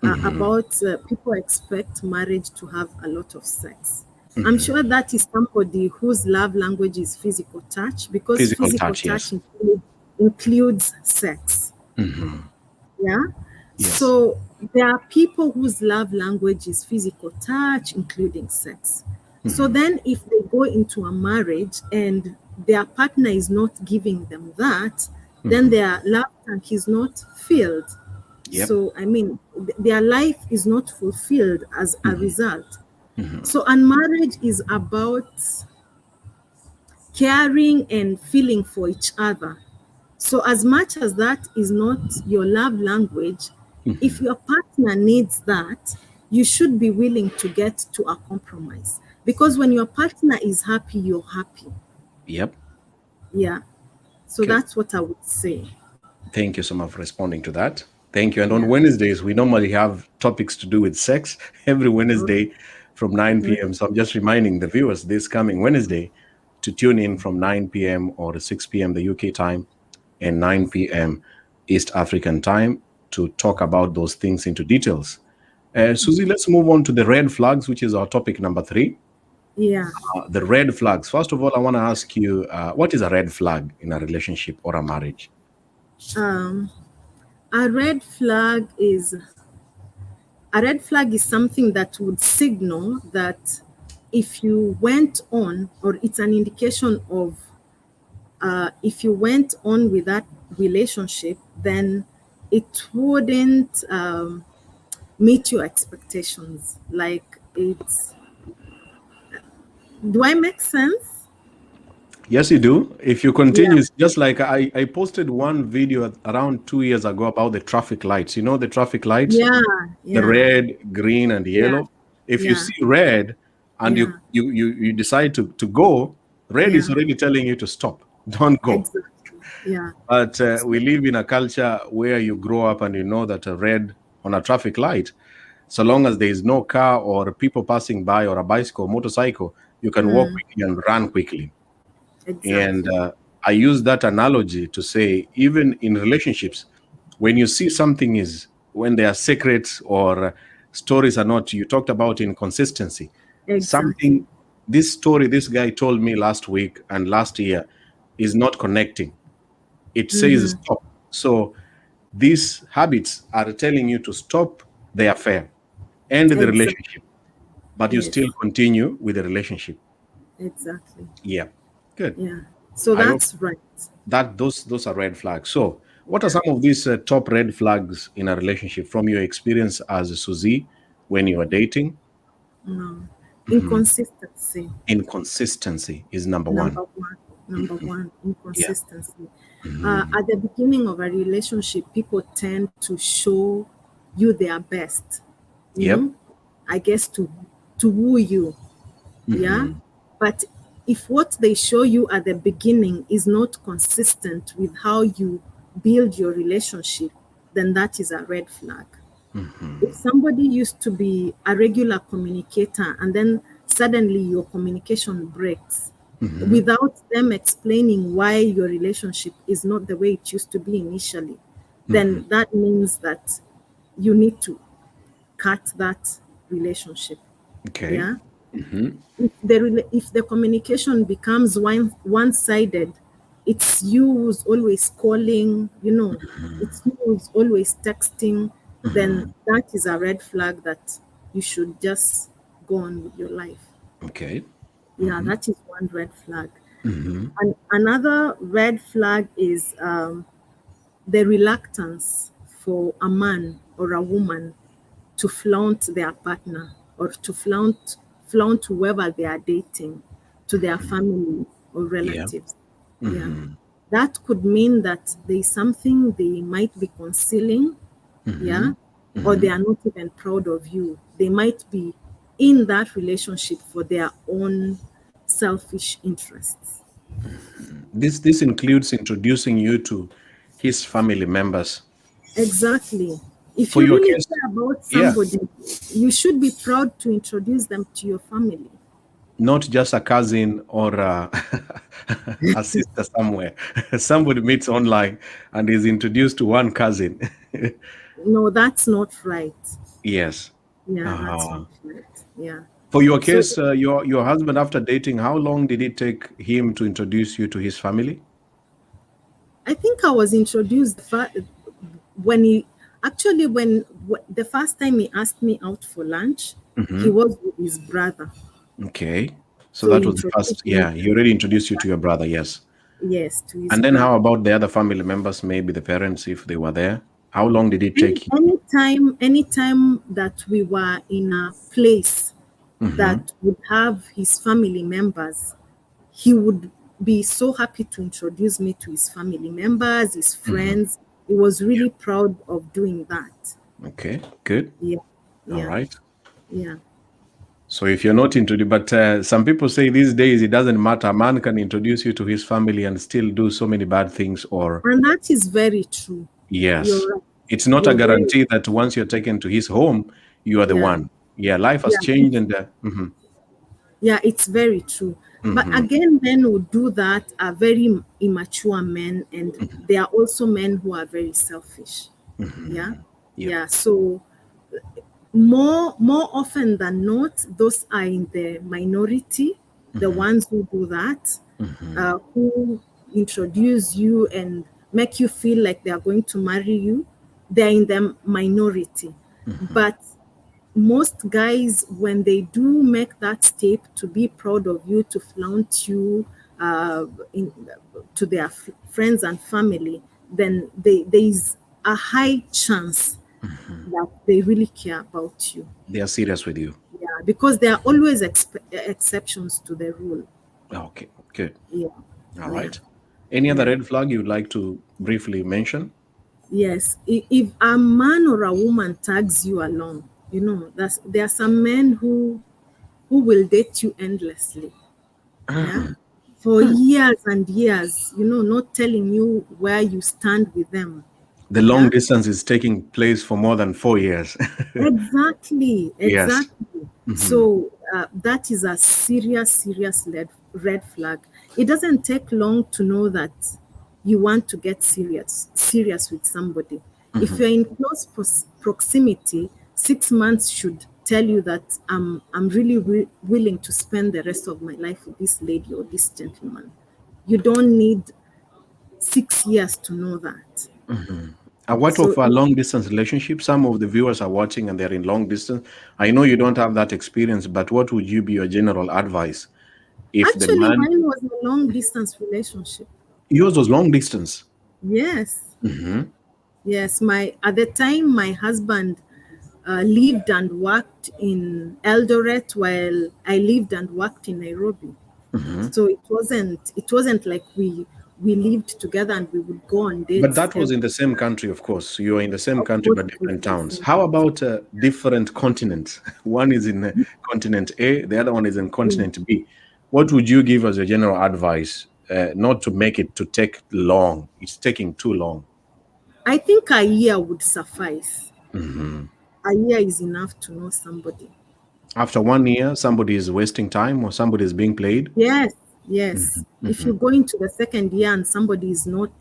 Hmm. about people expect marriage to have a lot of sex. I'm Hmm. sure that is somebody whose love language is physical touch, because Physical physical touch, touch yes. includes sex. Hmm. Yeah. Yes. So there are people whose love language is physical touch, including sex. So Hmm. then, if they go into a marriage and their partner is not giving them that, then Hmm. their love tank is not filled. Yep. So, I mean, their life is not fulfilled as a Hmm. result. Hmm. So, and marriage is about caring and feeling for each other. So, as much as that is not your love language, if Hmm. your partner needs that, you should be willing to get to a compromise. Because when your partner is happy, you're happy. Yep. Yeah. So Okay. that's what I would say. Thank you so much for responding to that. Thank you. And on Yeah. Wednesdays, we normally have topics to do with sex every Okay. Wednesday from 9 Mhm. p.m. So I'm just reminding the viewers this coming Wednesday to tune in from 9 p.m. or 6 p.m. the UK time and 9 p.m. East African time to talk about those things into details. Susie, let's move on to the red flags, which is our topic number three. Yeah. The red flags. First of all, I want to ask you, what is a red flag in a relationship or a marriage? Um, a red flag is something that would signal that if you went on, or it's an indication of if you went on with that relationship, then it wouldn't meet your expectations. Like it's, do I make sense? Yes, you do. If you Yeah, continue, it's just like I posted one video around 2 years ago about the traffic lights. You know, the traffic lights, yeah, the yeah, red, green, and yeah, yellow. If you yeah, see red and yeah, you decide to go, red is yeah. already telling you to stop. Don't go. Exactly. Yeah. But we live in a culture where you grow up and you know that a red on a traffic light, so long as there is no car or people passing by or a bicycle or motorcycle, you can walk quickly and run quickly. And Exactly. I use that analogy to say, even in relationships, when you see something is when there are secrets or stories are not, you talked about inconsistency. Exactly. Something, this story this guy told me last week and last year is not connecting. It says stop. So these habits are telling you to stop the affair, end the Exactly. relationship, but you Yes. still continue with the relationship. Exactly. Yeah, good. Yeah. So I hope that's right. that those are red flags. So, what are some of these top red flags in a relationship from your experience as Suzy when you are dating? No. Inconsistency. Inconsistency is number one. Number one. Number one. Yeah. Inconsistency. At the beginning of a relationship, people tend to show you their best. You Yep. know, I guess to woo you. Yeah. But if what they show you at the beginning is not consistent with how you build your relationship, then that is a red flag. If somebody used to be a regular communicator and then suddenly your communication breaks without them explaining why your relationship is not the way it used to be initially, then that means that you need to cut that relationship. Okay. Yeah. If the communication becomes one-sided, it's you who's always calling, it's you who's always texting, then that is a red flag that you should just go on with your life. Okay. Yeah, that is one red flag. And another red flag is the reluctance for a man or a woman to flaunt their partner or to flaunt whoever they are dating to their family or Yeah. relatives. Yeah. That could mean that there is something they might be concealing, yeah, or they are not even proud of you. They might be in that relationship for their own selfish interests. This includes introducing you to his family members. Exactly. If For you your really case, care about yeah, somebody, you should be proud to introduce them to your family. not just a cousin or a sister somewhere. Somebody meets online and is introduced to one cousin. No, that's not right. Yes. Yeah, that's not Uh, right. Yeah. for your So case, your husband, after dating, how long did it take him to introduce you to his family? I think I was introduced when he actually the first time he asked me out for lunch, he was with his brother. Okay. So So that he was the first. introduced me Yeah, to he already his introduced you to your brother. brother. Yes. Yes, to his And then how brother. about the other family members, maybe the parents, if they were there? How long did it take him? Anytime that we were in a place that would have his family members, he would be so happy to introduce me to his family members, his friends. He was really proud of doing that. Okay, good. Yeah, All yeah, right. yeah. So if you're not into the, but some people say these days it doesn't matter. A man can introduce you to his family and still do so many bad things. Or And that is very true. yes, You're right. it's not a You're very, guarantee that once you're taken to his home, you are the yeah, one. Yeah, life has yeah. changed, and Yeah, it's very true. But again, men who do that are very immature men, and there are also men who are very selfish. Yeah, yep. yeah. So more often than not, those are in the minority, the ones who do that, who introduce you and make you feel like they are going to marry you. They're in the minority, but most guys, when they do make that step to be proud of you, to flaunt you uh, in, to their friends and family, then there is a high chance that they really care about you. They are serious with you. Yeah, because there are always exceptions to the rule. Okay, good. Yeah, All yeah, right. Any other yeah. red flag you'd like to briefly mention? Yes, if a man or a woman tags you along, there are some men who will date you endlessly. Yeah, for years and years, not telling you where you stand with them. The long Yeah. distance is taking place for more than 4 years. Exactly, Yes. exactly. Hmm. So that is a serious, serious red flag. It doesn't take long to know that you want to get serious with somebody. If you're in close proximity, 6 months should tell you that I'm really willing to spend the rest of my life with this lady or this gentleman. You don't need 6 years to know that. What So of a long distance relationship? Some of the viewers are watching and they're in long distance. I know you don't have that experience, but what would you be your general advice if the actually, man, mine was a long distance relationship. yours was long distance? Yes, yes. My At the time, my husband lived and worked in Eldoret, while I lived and worked in Nairobi. So it wasn't like we lived together and we would go on But dates that was every. in the same country, of course. You are in the same Of country, course, but it was different in the towns. same How country. about different continents? One is in continent A, the other one is in Yeah. continent B. What would you give as a general advice, not to make it to take long? It's taking too long. I think a year would suffice. A year is enough to know somebody. After 1 year, somebody is wasting time or somebody is being played. Yes, yes. If you go into the second year and somebody is not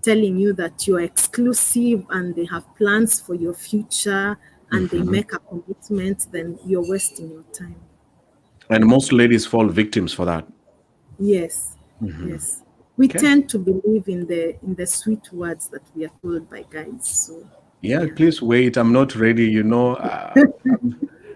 telling you that you're exclusive and they have plans for your future and they make a commitment, then you're wasting your time. And most ladies fall victims for that. Yes, yes. We Okay. tend to believe in the sweet words that we are told by guys. So Yeah, yeah. please wait. I'm not ready.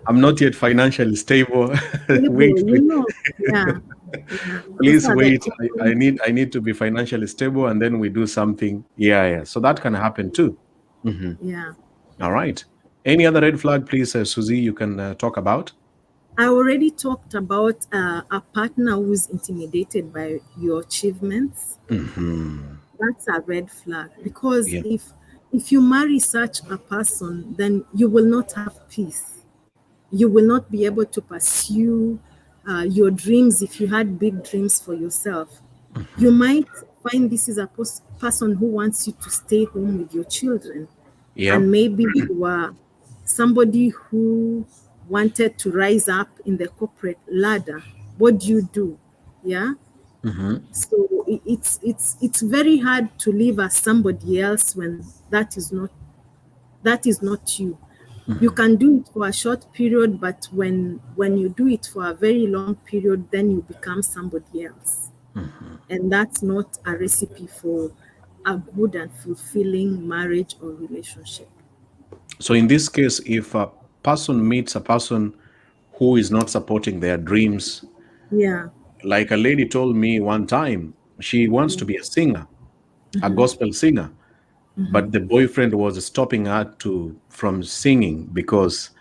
I'm not yet financially stable. Wait, Stable, please. yeah. Yeah. Those Please are the wait. I common, need I need to be financially stable, and then we do something. Yeah, yeah. So that can happen too. yeah. All right. Any other red flag, please, Susie, you can talk about? I already talked about a partner who's intimidated by your achievements. That's a red flag because Yeah. if you marry such a person, then you will not have peace. You will not be able to pursue your dreams if you had big dreams for yourself. You might find this is a person who wants you to stay home with your children, Yeah. and maybe you are somebody who wanted to rise up in the corporate ladder. What do you do? Yeah. So it's very hard to live as somebody else when that is not you. You can do it for a short period, but when you do it for a very long period, then you become somebody else, and that's not a recipe for a good and fulfilling marriage or relationship. So in this case, if a person meets a person who is not supporting their dreams, Yeah. like a lady told me one time, she wants to be a singer, a gospel singer, but the boyfriend was stopping her to from singing because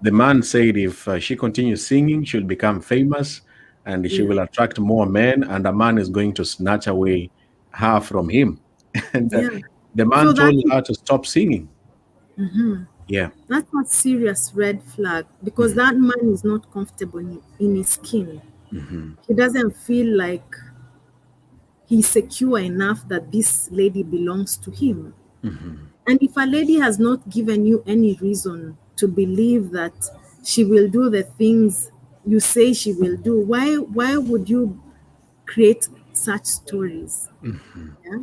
the man said if she continues singing, she'll become famous and she Yeah. will attract more men, and a man is going to snatch away her from him. And Yeah. the So man that told is her to stop singing. Yeah. that's a serious red flag because that man is not comfortable in his skin. He doesn't feel like he's secure enough that this lady belongs to him. And if a lady has not given you any reason to believe that she will do the things you say she will do, why would you create such stories? Yeah.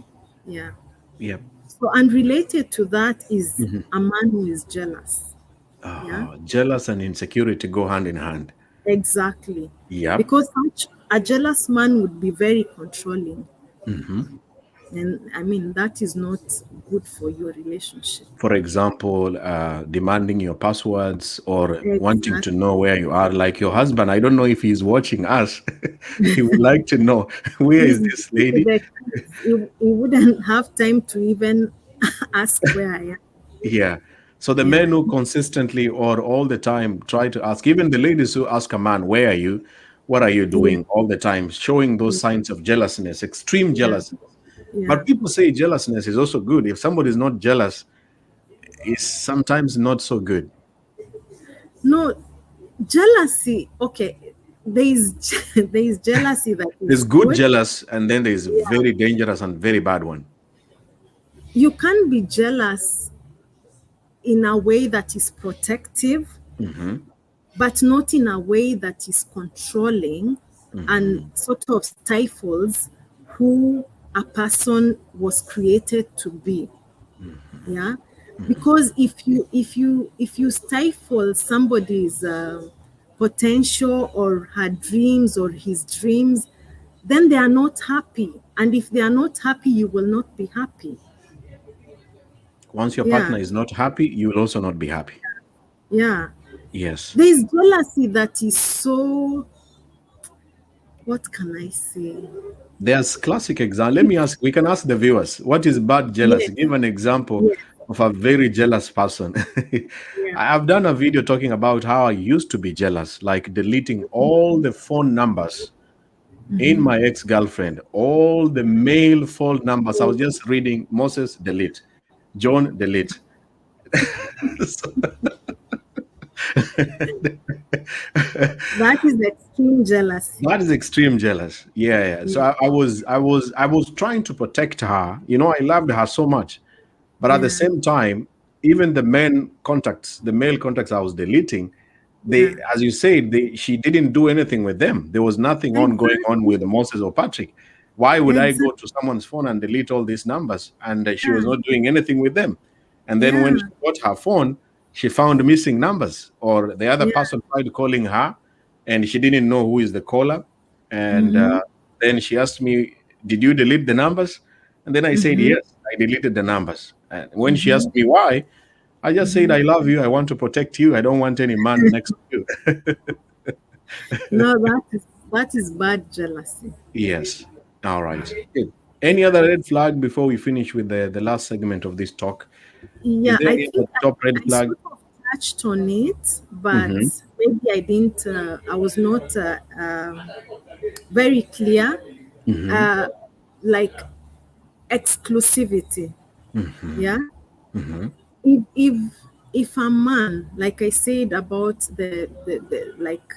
Yeah. Yeah. So unrelated to that is a man who is jealous. Yeah. Jealous and insecurity go hand in hand. Exactly. Yep. Because such a jealous man would be very controlling. And I mean, that is not good for your relationship. For example, demanding your passwords or wanting to Exactly. know where you are, like your husband. I don't know if he's watching us. He would like to know where He's is busy this with lady. the kids. He wouldn't have time to even ask where I am. Yeah. So the Yeah. men who consistently or all the time try to ask, even the ladies who ask a man, where are you? What are you Yeah. doing all the time? Showing those signs of jealousness, extreme Yeah. jealousness. Yeah. But people say jealousness is also good. If somebody is not jealous, it's sometimes not so good. No, jealousy. Okay. there is there is jealousy that There's is good good. jealous, and then there's Yeah. very dangerous and very bad one. You can be jealous in a way that is protective, Mm-hmm. but not in a way that is controlling and Mm-hmm. sort of stifles who a person was created to be. Yeah, because if you stifle somebody's potential or her dreams or his dreams, then they are not happy, and if they are not happy, you will not be happy. Once your Yeah, partner is not happy, you will also not be happy. yeah. Yes. There is jealousy that is so, what can I say? There's classic example. Let me ask, we can ask the viewers, what is bad Yes, jealousy? Give an example yes, of a very jealous person. yeah. I've done a video talking about how I used to be jealous, like deleting all the phone numbers in my ex-girlfriend, all the male phone numbers. I was just reading Moses, delete, John, delete. So- That is extreme jealousy. that is extreme jealous. Yeah, yeah. So Yeah, I was trying to protect her. You know, I loved her so much. But at the yeah, same time, even the male contacts I was deleting, yeah. as you said, she didn't do anything with them. There was nothing on going on with Exactly, Moses or Patrick. Why would I go exactly. to someone's phone and delete all these numbers? And she was Yeah, not doing anything with them. And then when yeah, she got her phone, she found missing numbers, or the other yeah. person tried calling her, and she didn't know who is the caller. And Mm-hmm, then she asked me, "Did you delete the numbers?" And then I said, mm-hmm, "Yes, I deleted the numbers." And when she mm-hmm, asked me why, I just said, mm-hmm. "I love you. I want to protect you. I don't want any man next to you." No, that is bad jealousy. Yes. All right. Good. Any other red flag before we finish with the last segment of this talk? Is Yeah, there I any other think top red I flag? sort of touched on it, but Mm-hmm. maybe I didn't. I was not very clear. Mm-hmm. Uh, like exclusivity. Mm-hmm. Yeah, Mm-hmm. if a man, like I said about the like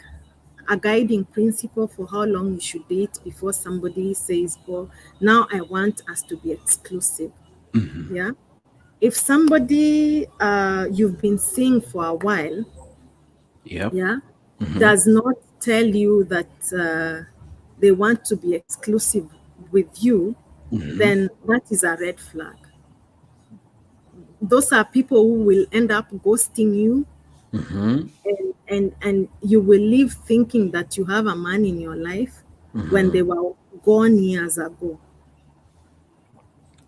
a guiding principle for how long you should date before somebody says, "Oh, now I want us to be exclusive." Mm-hmm. Yeah. If somebody you've been seeing for a while, Yep. yeah, Mm-hmm. does not tell you that they want to be exclusive with you, Mm-hmm. then that is a red flag. Those are people who will end up ghosting you, Mm-hmm. and you will live thinking that you have a man in your life when Mm-hmm. they were gone years ago.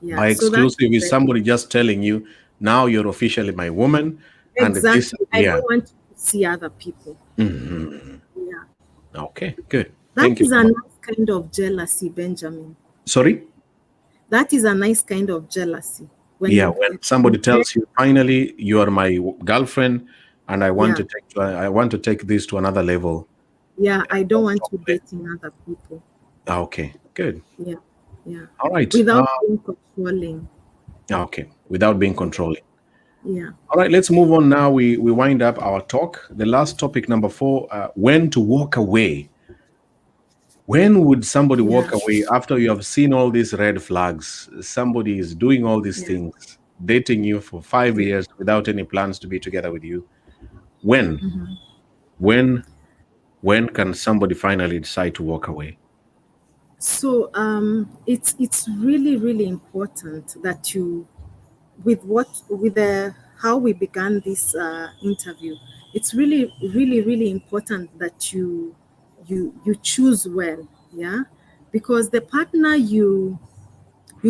Yeah, By so that is exclusive is red. somebody just telling you, now you're officially my woman, and this, Exactly. I yeah. don't want to see other people. Mm-hmm. Yeah. Okay, good. That Thank you is so a much. nice kind of jealousy, Benjamin. Sorry? That is a nice kind of jealousy when Yeah, you when somebody compare. tells you, finally, you are my girlfriend, and Yeah, I want to take this to another level. yeah. I don't Don't want stop you there. dating other people. Okay, good. Yeah, yeah. All right. Without being controlling. Okay, without being controlling. Yeah, All right, let's move on now. We wind up our talk. The last topic, number 4, when to walk away. When would somebody walk yeah, away after you have seen all these red flags? Somebody is doing all these yeah. things, dating you for 5 years Yeah. without any plans to be together with you. When, when, when can somebody finally decide to walk away? So it's really really important that you, with the how we began this interview, it's really really really important that you choose well. Yeah, because the partner you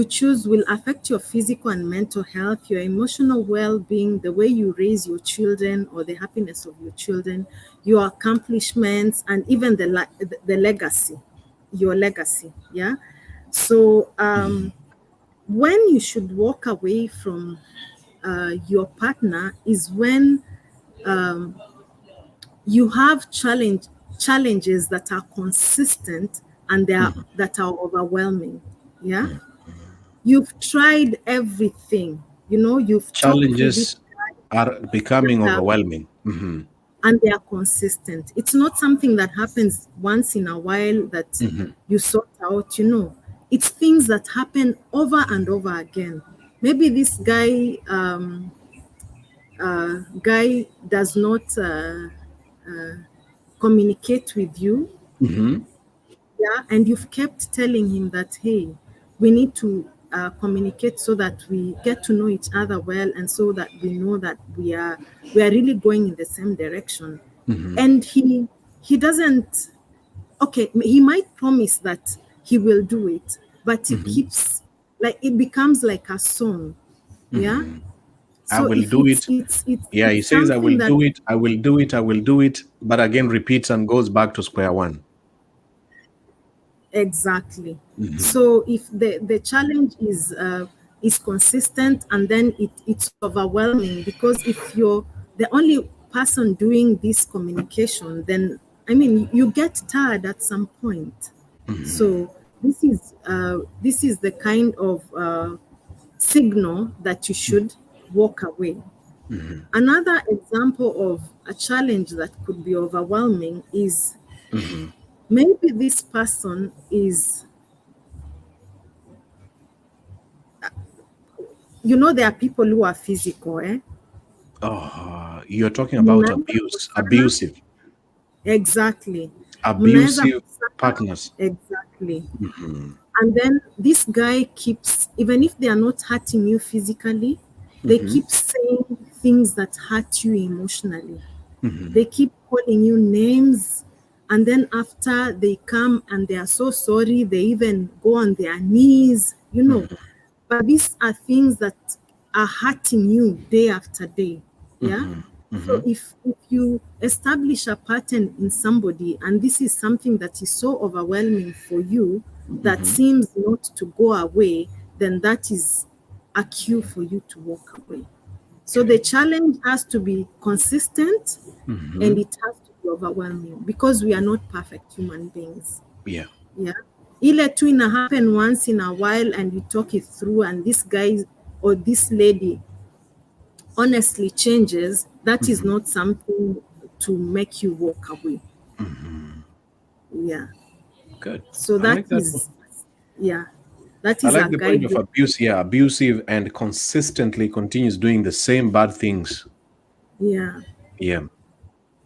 choose will affect your physical and mental health, your emotional well-being, the way you raise your children or the happiness of your children, your accomplishments, and even the legacy, your legacy. Yeah. So when you should walk away from your partner is when you have challenges that are consistent and Mhm. that are overwhelming. Yeah, you've tried everything. You've talked to this Challenges guy are becoming that overwhelming. Mhm. and they are consistent. It's not something that happens once in a while that you sort out, It's things that happen over and over again. Maybe this guy does not communicate with you, Mm-hmm. yeah, and you've kept telling him that, hey, we need to communicate so that we get to know each other well, and so that we know that we are really going in the same direction. Mm-hmm. And he doesn't. Okay, he might promise that he will do it, but it Mm-hmm. keeps, like, it becomes like a song, yeah. Mm-hmm. I So will if do it's it. it's it's, Yeah, he it's says, I will something that, do it, I will do it, I will do it, but again repeats and goes back to square one. exactly. Mm-hmm. So if the challenge is consistent, and then it's overwhelming, because if you're the only person doing this communication, then I mean you get tired at some point. So this is the kind of signal that you should walk away. Mm-hmm. Another example of a challenge that could be overwhelming is Mm-hmm. maybe this person is, there are people who are physical, eh? Oh, you're talking about Mnaweza abuse, kosana, abusive, exactly. Mnaweza abusive kosana, partners. exactly. Mm-hmm. And then this guy keeps, even if they are not hurting you physically, they Mm-hmm. keep saying things that hurt you emotionally. Mm-hmm. They keep calling you names, and then after they come and they are so sorry, they even go on their knees. But these are things that are hurting you day after day. Yeah. Mm-hmm. So Mm-hmm. if you establish a pattern in somebody, and this is something that is so overwhelming for you that Mm-hmm. seems not to go away, then that is a cue for you to walk away. So the Okay. challenge has to be consistent, and Mm-hmm. it has to be overwhelming, because we are not perfect human beings. Yeah. Yeah. Ile tu ina happen once in a while and you talk it through, and this guy or this lady honestly changes, that is Mm-hmm. not something to make you walk away. Mm-hmm. Yeah. Good. So I that like that one. is, yeah, that I is like a the point of guideline. abuse. Yeah, abusive and consistently continues doing the same bad things. Yeah. Yeah.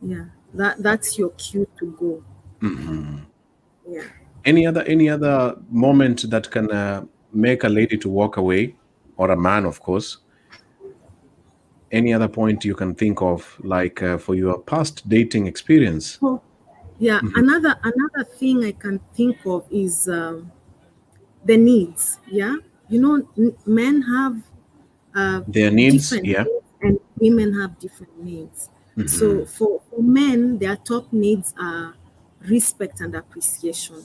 Yeah. That's your cue to go. Mm-hmm. Yeah. Any other moment that can make a lady to walk away, or a man, of course? Any other point you can think of, like for your past dating experience? So yeah, Mhm. another thing I can think of is the needs. Yeah. Men have Their needs, different yeah. needs, and women have different needs. Mm-hmm. So for men, their top needs are respect and appreciation.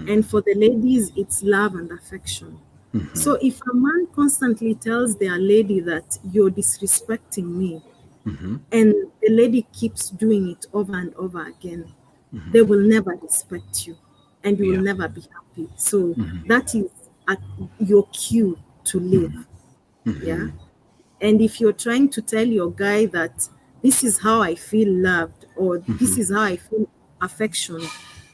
And for the ladies, it's love and affection. Mm-hmm. So if a man constantly tells their lady that you're disrespecting me, Mm-hmm. and the lady keeps doing it over and over again, they Mm-hmm. will never respect you, and you will Yeah. never be happy. So Mm-hmm. that is your cue to leave. Yeah. Mm-hmm. And if you're trying to tell your guy that this is how I feel loved, or this Mm-hmm. is how I feel affection,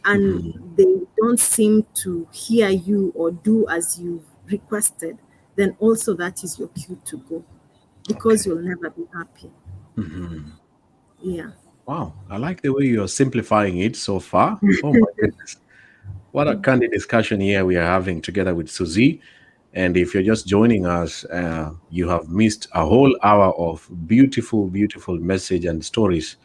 and Mm-hmm. they don't seem to hear you or do as you requested, then also that is your cue to go, because Okay. you'll never be happy. Mm-hmm. Yeah. Wow, I like the way you're simplifying it so far. Oh my goodness. What a candid discussion here we are having together with Suzy. And if you're just joining us, you have missed a whole hour of beautiful, beautiful message and stories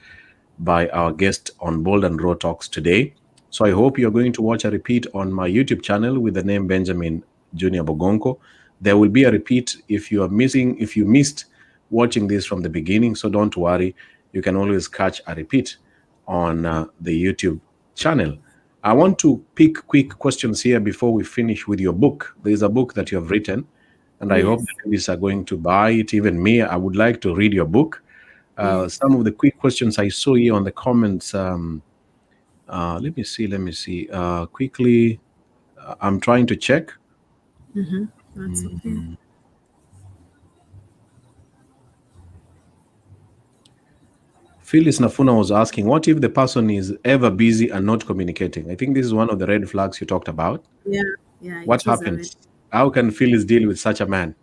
by our guest on Bold and Raw Talks today. So I hope you're going to watch a repeat on my YouTube channel with the name Benjamin Junior Bogonko. There will be a repeat if you missed watching this from the beginning. So don't worry, you can always catch a repeat on the YouTube channel. I want to pick quick questions here before we finish with your book. There's a book that you have written, and I hope Yes. the ladies are going to buy it. Even me, I would like to read your book. Yes. Some of the quick questions I saw here on the comments. Let me see. Quickly, I'm trying to check. Mm-hmm. That's okay. Mm, Phyllis Nafuna was asking, what if the person is ever busy and not communicating? I think this is one of the red flags you talked about. Yeah, yeah, What it is a red. happens? How can Phyllis deal with such a man?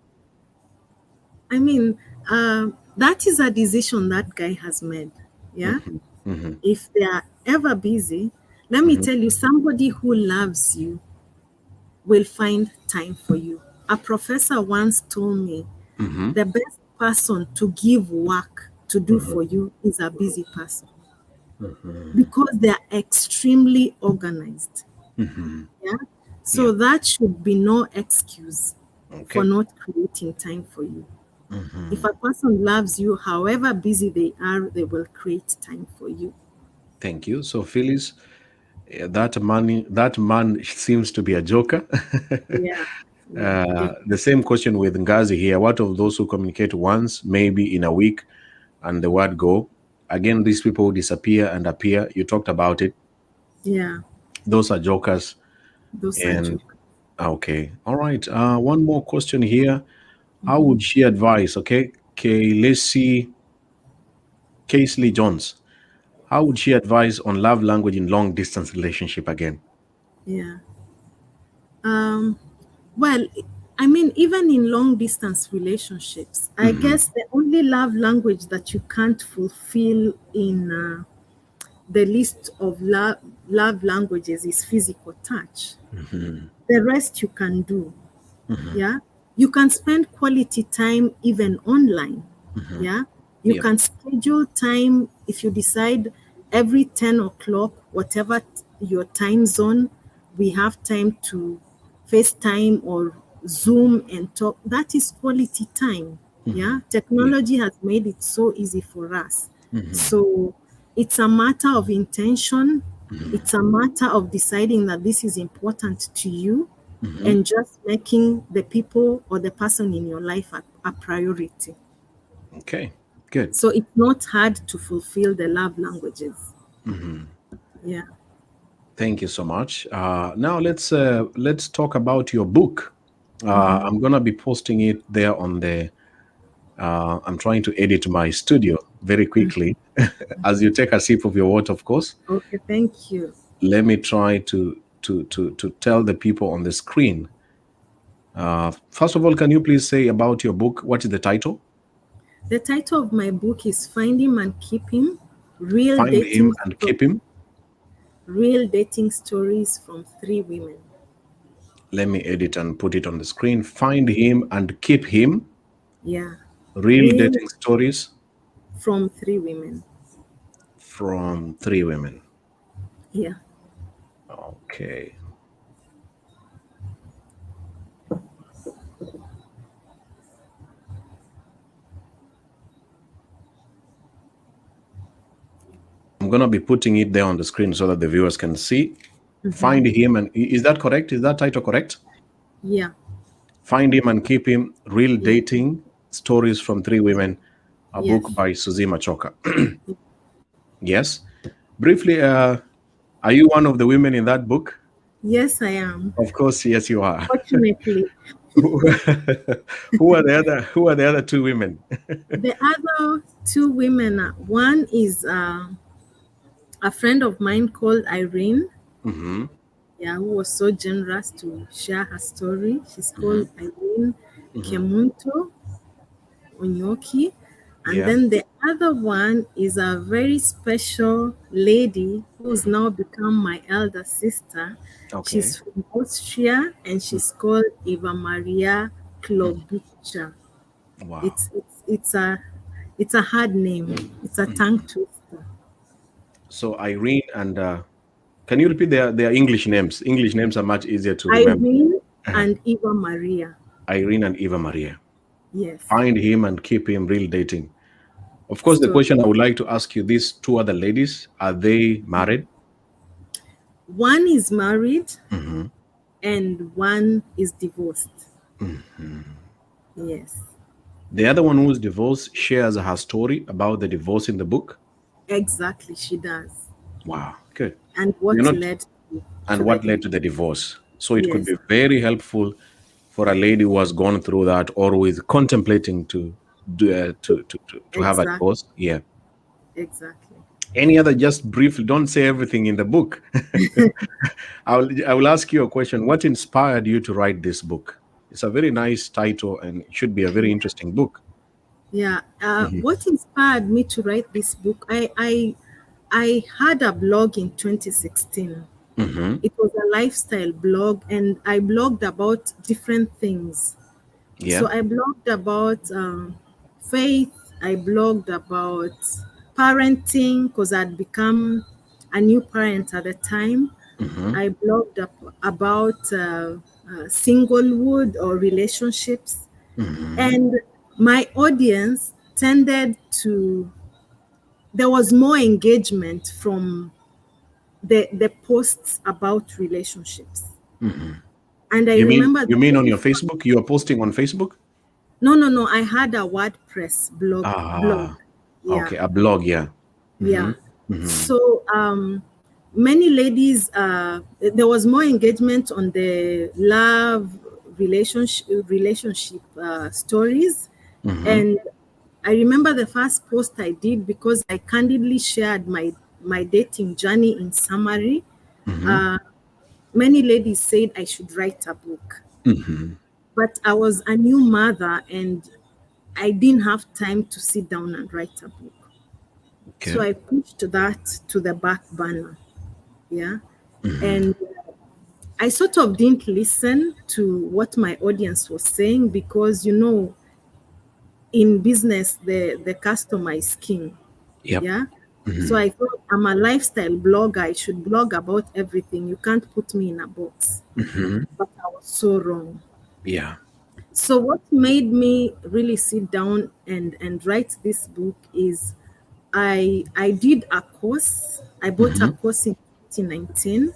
I mean, that is a decision that guy has made. Yeah. Mm-hmm. If they are ever busy, let me Mm-hmm. tell you, somebody who loves you will find time for you. A professor once told me Mm-hmm. the best person to give work to do Mm-hmm. for you is a busy person Mm-hmm. because they are extremely organized. Mm-hmm. Yeah. Yeah. So that should be no excuse for Okay. not creating time for you. If Mm-hmm. a person loves you, however busy they are, they will create time for you. Thank you. So Phyllis, that man seems to be a joker. Yeah. Yeah. The same question with Ngazi here. What of those who communicate once, maybe in a week, and the word go? Again, these people disappear and appear. You talked about it. Yeah. Those are jokers. Those are And jokes. okay, all right. One more question here. How would she advise? Okay, Casely Jones. How would she advise on love language in long distance relationship again? Yeah. Um, well, I mean, even in long distance relationships, I Mm-hmm. guess the only love language that you can't fulfill in the list of love languages is physical touch. Mm-hmm. The rest you can do. Mm-hmm. Yeah. You can spend quality time even online. Mm-hmm. Yeah. You Yep. can schedule time if you decide every 10 o'clock, whatever your time zone, we have time to FaceTime or Zoom and talk. That is quality time. Mm-hmm. Yeah. Yeah. Technology has made it so easy for us. Mm-hmm. So it's a matter of intention. Mm-hmm. It's a matter of deciding that this is important to you Mm-hmm. and just making the people or the person in your life a priority. Okay. Good. So it's not hard to fulfill the love languages. Mm-hmm. Yeah. Thank you so much. Now let's talk about your book. I'm gonna be posting it there on the. I'm trying to edit my studio very quickly. As you take a sip of your water, of course. Okay, thank you. Let me try to tell the people on the screen. First of all, can you please say about your book? What is the title? The title of my book is Find Him and Keep Him: Real Find him Dating and keep him. Real Dating Stories from Three Women. Let me edit and put it on the screen. Find him and keep him. Yeah. Real Real dating stories from Three Women. from three women. Yeah. Okay. I'm going to be putting it there on the screen so that the viewers can see. Find him and is that correct? Is that title correct? Yeah. Find him and keep him. Real Yeah. dating stories from three women. A book Yes. by Sussy Machoka. Yes. Briefly, are you one of the women in that book? Yes, I am. Of course, yes, you are. Fortunately. who who are the other two women? The other two women, one is a friend of mine called Irene, Mm-hmm. yeah, who was so generous to share her story. She's Mm-hmm. called Irene Mm-hmm. Kemunto Onyoki. And Yeah. then the other one is a very special lady who's now become my elder sister. Okay. She's from Austria and she's called Eva Maria Klobuchar. Wow. It's a hard name. It's a tongue twister. So Irene and can you repeat their English names? English names are much easier to remember. Irene Uh-huh. and Eva Maria. Irene and Eva Maria. Yes. Find him and keep him real dating. Of course, the Story. question I would like to ask you: these two other ladies, are they married? One is married Mm-hmm. and one is divorced. Yes. The other one who's divorced shares her story about the divorce in the book. Exactly, she does. Wow, good. And You're what not, led and to the what divorce. led to the divorce? So it could Yes. be very helpful for a lady who has gone through that or who is contemplating to do to have a Exactly. divorce. Yeah. exactly. Any other, just briefly, don't say everything in the book. I will ask you a question. What inspired you to write this book? It's a very nice title and it should be a very interesting book. Yeah. Hmm. What inspired me to write this book? I had a blog in 2016. Hmm. It was a lifestyle blog, and I blogged about different things. Yeah. So I blogged about faith. I blogged about parenting because I'd become a new parent at the time. Hmm. I blogged about singlehood or relationships, Hmm. and my audience tended to. There was more engagement from the posts about relationships, Hmm. and I You mean remember you the mean on very your Facebook? You are posting on Facebook? no. I had a WordPress blog. Ah, Yeah, okay, a blog, yeah. Hmm. yeah. Hmm. So many ladies, there was more engagement on the love relationship stories, Hmm. and I remember the first post I did because I candidly shared my dating journey in summary. Hmm. Uh, Many ladies said I should write a book, Hmm. but I was a new mother and I didn't have time to sit down and write a book. So Okay. I pushed that to the back burner. Yeah. Hmm. And I sort of didn't listen to what my audience was saying because, in business, the customer is king. Yep. Yeah. So Hmm. I thought I'm a lifestyle blogger. I should blog about everything. You can't put me in a box. Hmm. But I was so wrong. Yeah. So what made me really sit down and write this book is I did a course. I bought a Hmm. course in 2019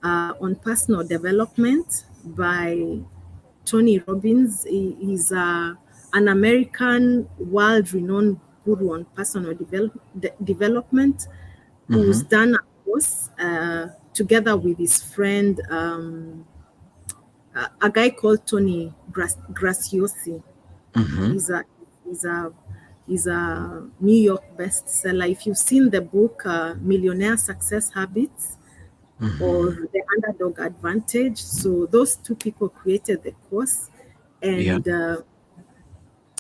on personal development by Tony Robbins. He's an American world-renowned guru on personal development who's Hmm. done a course together with his friend, a guy called Tony Graciosi. Hmm. He's a he's a he's a New York bestseller. If you've seen the book Millionaire Success Habits or Hmm. The Underdog Advantage, so those two people created the course, Yeah. and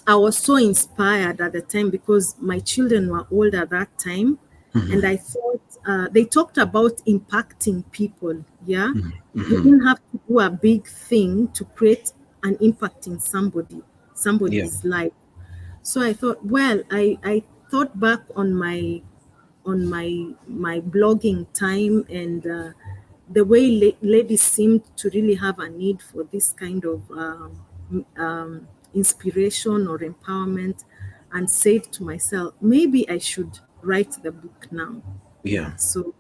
I was so inspired at the time because my children were old at that time, and Hmm. I thought they talked about impacting people. Yeah, you Hmm. didn't have to do a big thing to create an impact in Yeah. somebody's life. So I thought, well, I thought back on my blogging time and the way ladies seemed to really have a need for this kind of inspiration or empowerment, and said to myself, maybe I should write the book now. Yeah. Yeah, so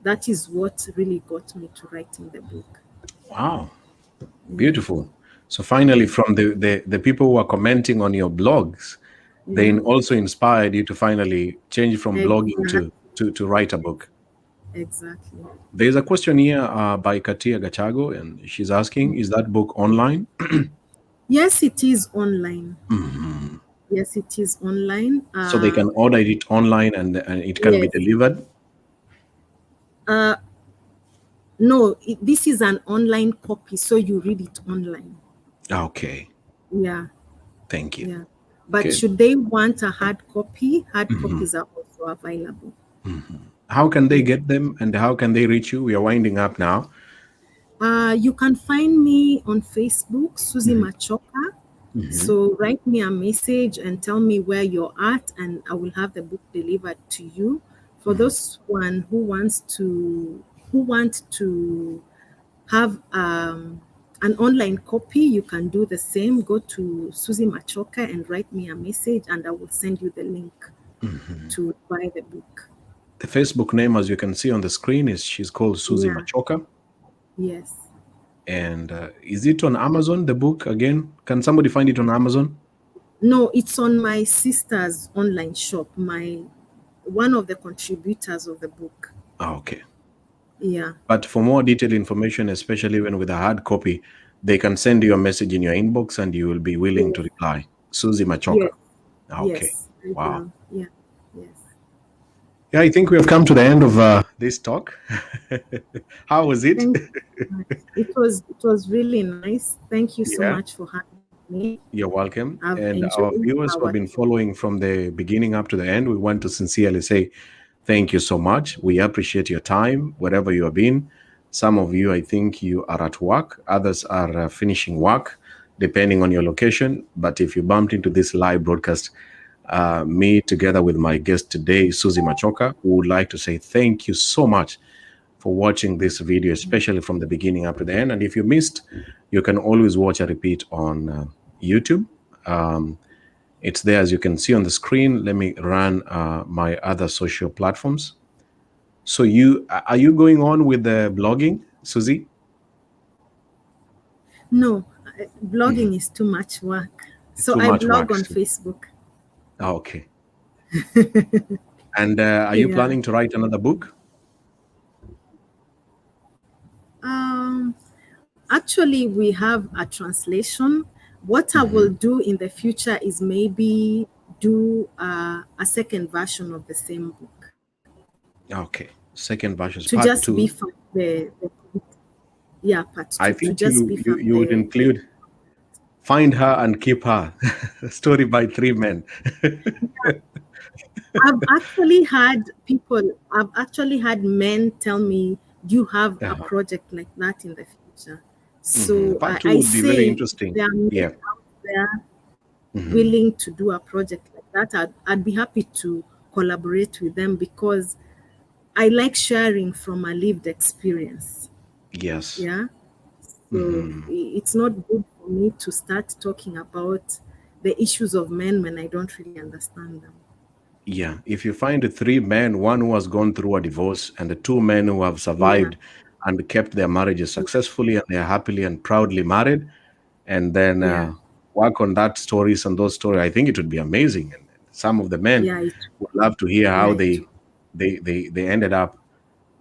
that is what really got me to writing the book. Wow. Yeah, Beautiful. So finally, from the people who are commenting on your blogs, they yeah, also inspired you to finally change from blogging exactly, to write a book. exactly. There's a question here by Katia Gachago, and she's asking, is that book online? Yes, it is online. Mhm. Yes, it is online. So they can order it online and it can be Yes. delivered? Uh, no, this is an online copy, so you read it online. Okay. Yeah, Thank you. yeah. But Okay. should they want a hard copy, hard Mhm. copies are also available. How can they Yeah. get them and how can they reach you? We are winding up now. You can find me on Facebook, Sussy Mhm. Machoka. Mhm. So write me a message and tell me where you're at, and I will have the book delivered to you. For Mhm. those one who want to have an online copy, you can do the same. Go to Sussy Machoka and write me a message, and I will send you the link to buy the book. The Facebook name, as you can see on the screen, is she's called Susie Yeah, Machoka. yes. And is it on Amazon, the book again? Can somebody find it on Amazon? No, it's on my sister's online shop, my one of the contributors of the book. Ah, okay. Yeah. But for more detailed information, especially when with a hard copy, they can send you a message in your inbox and you will be willing to Yes. reply. Susie Machoka. Yes. Ah, okay. Yes. I Wow. will. Yeah. Yes. Yeah, I think we have come to the end of this talk. How was it? Thank you so much. It was really nice. Thank you so Yeah, much for having me. you're welcome. I've And our enjoyed viewers who have our been following from the beginning up to the end, we want to sincerely say thank you so much. We appreciate your time wherever you have been. Some of you, I think, you are at work. Others are finishing work, depending on your location. But if you bumped into this live broadcast, me together with my guest today, Sussy Machoka, we would like to say thank you so much for watching this video, especially from the beginning up to the end. And if you missed, you can always watch a repeat on YouTube. Um, it's there as you can see on the screen. Let me run my other social platforms. So you are you going on with the blogging, Susie? no, blogging is too much work. So Too I much blog work on still. Facebook. Oh, okay. And are you Yeah. planning to write another book? Um, Actually, we have a translation. What I will Hmm. do in the future is maybe do a second version of the same book Okay. Second version is to part just two. beef up the yeah, part I two, to think just you beef up you would the include Find Her and Keep Her. Story by three men. I've actually had men tell me, "Do you have a Uh-huh. project like that in the future?" Mhm. So Part two I would be very say, if interesting. there are men Yeah. out there Hmm. willing to do a project like that, I'd be happy to collaborate with them because I like sharing from a lived experience. Yes. Yeah. So Hmm. it's not good for me to start talking about the issues of men when I don't really understand them. Yeah. If you find the three men, one who has gone through a divorce, and the two men who have Yeah. survived and kept their marriages successfully, and they are happily and proudly married, and then Yeah. work on that stories and those stories, I think it would be amazing. And some of the men Yeah. would love to hear Yeah. how they ended up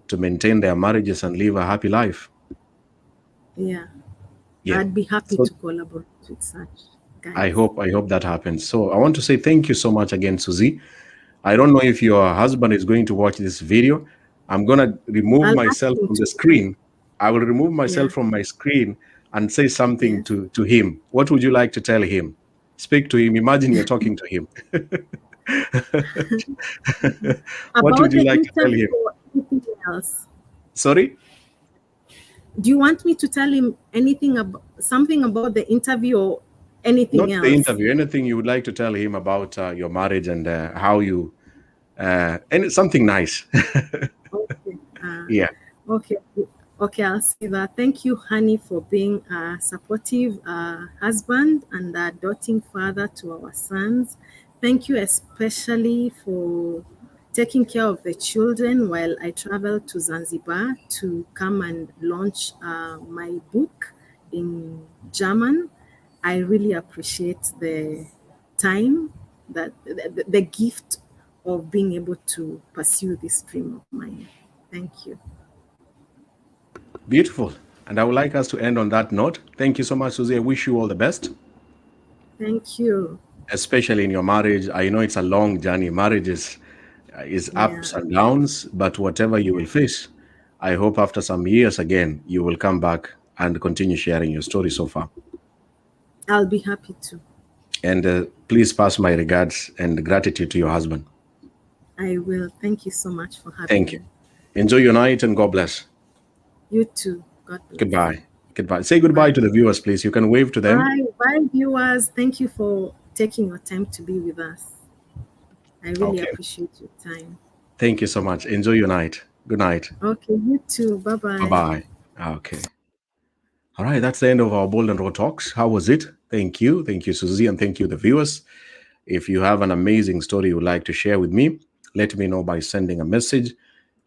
to maintain their marriages and live a happy life. Yeah. Yeah. I'd be happy So to collaborate with such I guys. hope I hope that happens. So I want to say thank you so much again, Susie. I don't know if your husband is going to watch this video. I'm gonna remove I'll ask myself him from the to. screen. I will remove Yeah. myself from my screen and say something Yes. to him. What would you like to tell him? Speak to him. Imagine you're talking to him. What would About you the like to tell interview him? or anything else? Sorry? Do you want me to tell him anything about something about the interview or Not anything the else? interview. Anything you would like to tell him about your marriage and how you and something nice. Okay. Uh, Yeah. okay. Okay, I'll say that. Thank you, honey, for being a supportive husband and a doting father to our sons. Thank you especially for taking care of the children while I traveled to Zanzibar to come and launch my book in German. I really appreciate the time that the gift of being able to pursue this dream of mine. Thank you. Beautiful. And I would like us to end on that note. Thank you so much, Susie. I wish you all the best, Thank you. especially in your marriage. I know it's a long journey. Marriage is Yeah, ups and downs, but whatever you will face, I hope after some years again, you will come back and continue sharing your story so far. I'll be happy to. And please pass my regards and gratitude to your husband. I will. Thank you so much for Thank having you. me. Enjoy your night and God bless. You too. God bless. Goodbye. Goodbye. Say goodbye to Bye. the viewers, please. You can wave to them. Bye. Bye, viewers. Thank you for taking your time to be with us. I really Okay. appreciate your time. Thank you so much. Enjoy your night. Good night. Okay, you too. Bye Bye bye. bye. Okay. All right. That's the end of our Bold and Raw Talks. How was it? Thank you. Thank you, Susie. And thank you, the viewers. If you have an amazing story you would like to share with me, let me know by sending a message,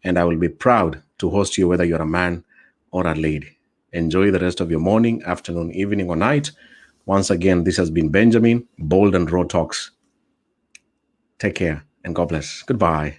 and I will be proud to host you, whether you're a man or a lady. Enjoy the rest of your morning, afternoon, evening, or night. Once again, this has been Benjamin, Bold and Raw Talks. Take care and God bless. Goodbye.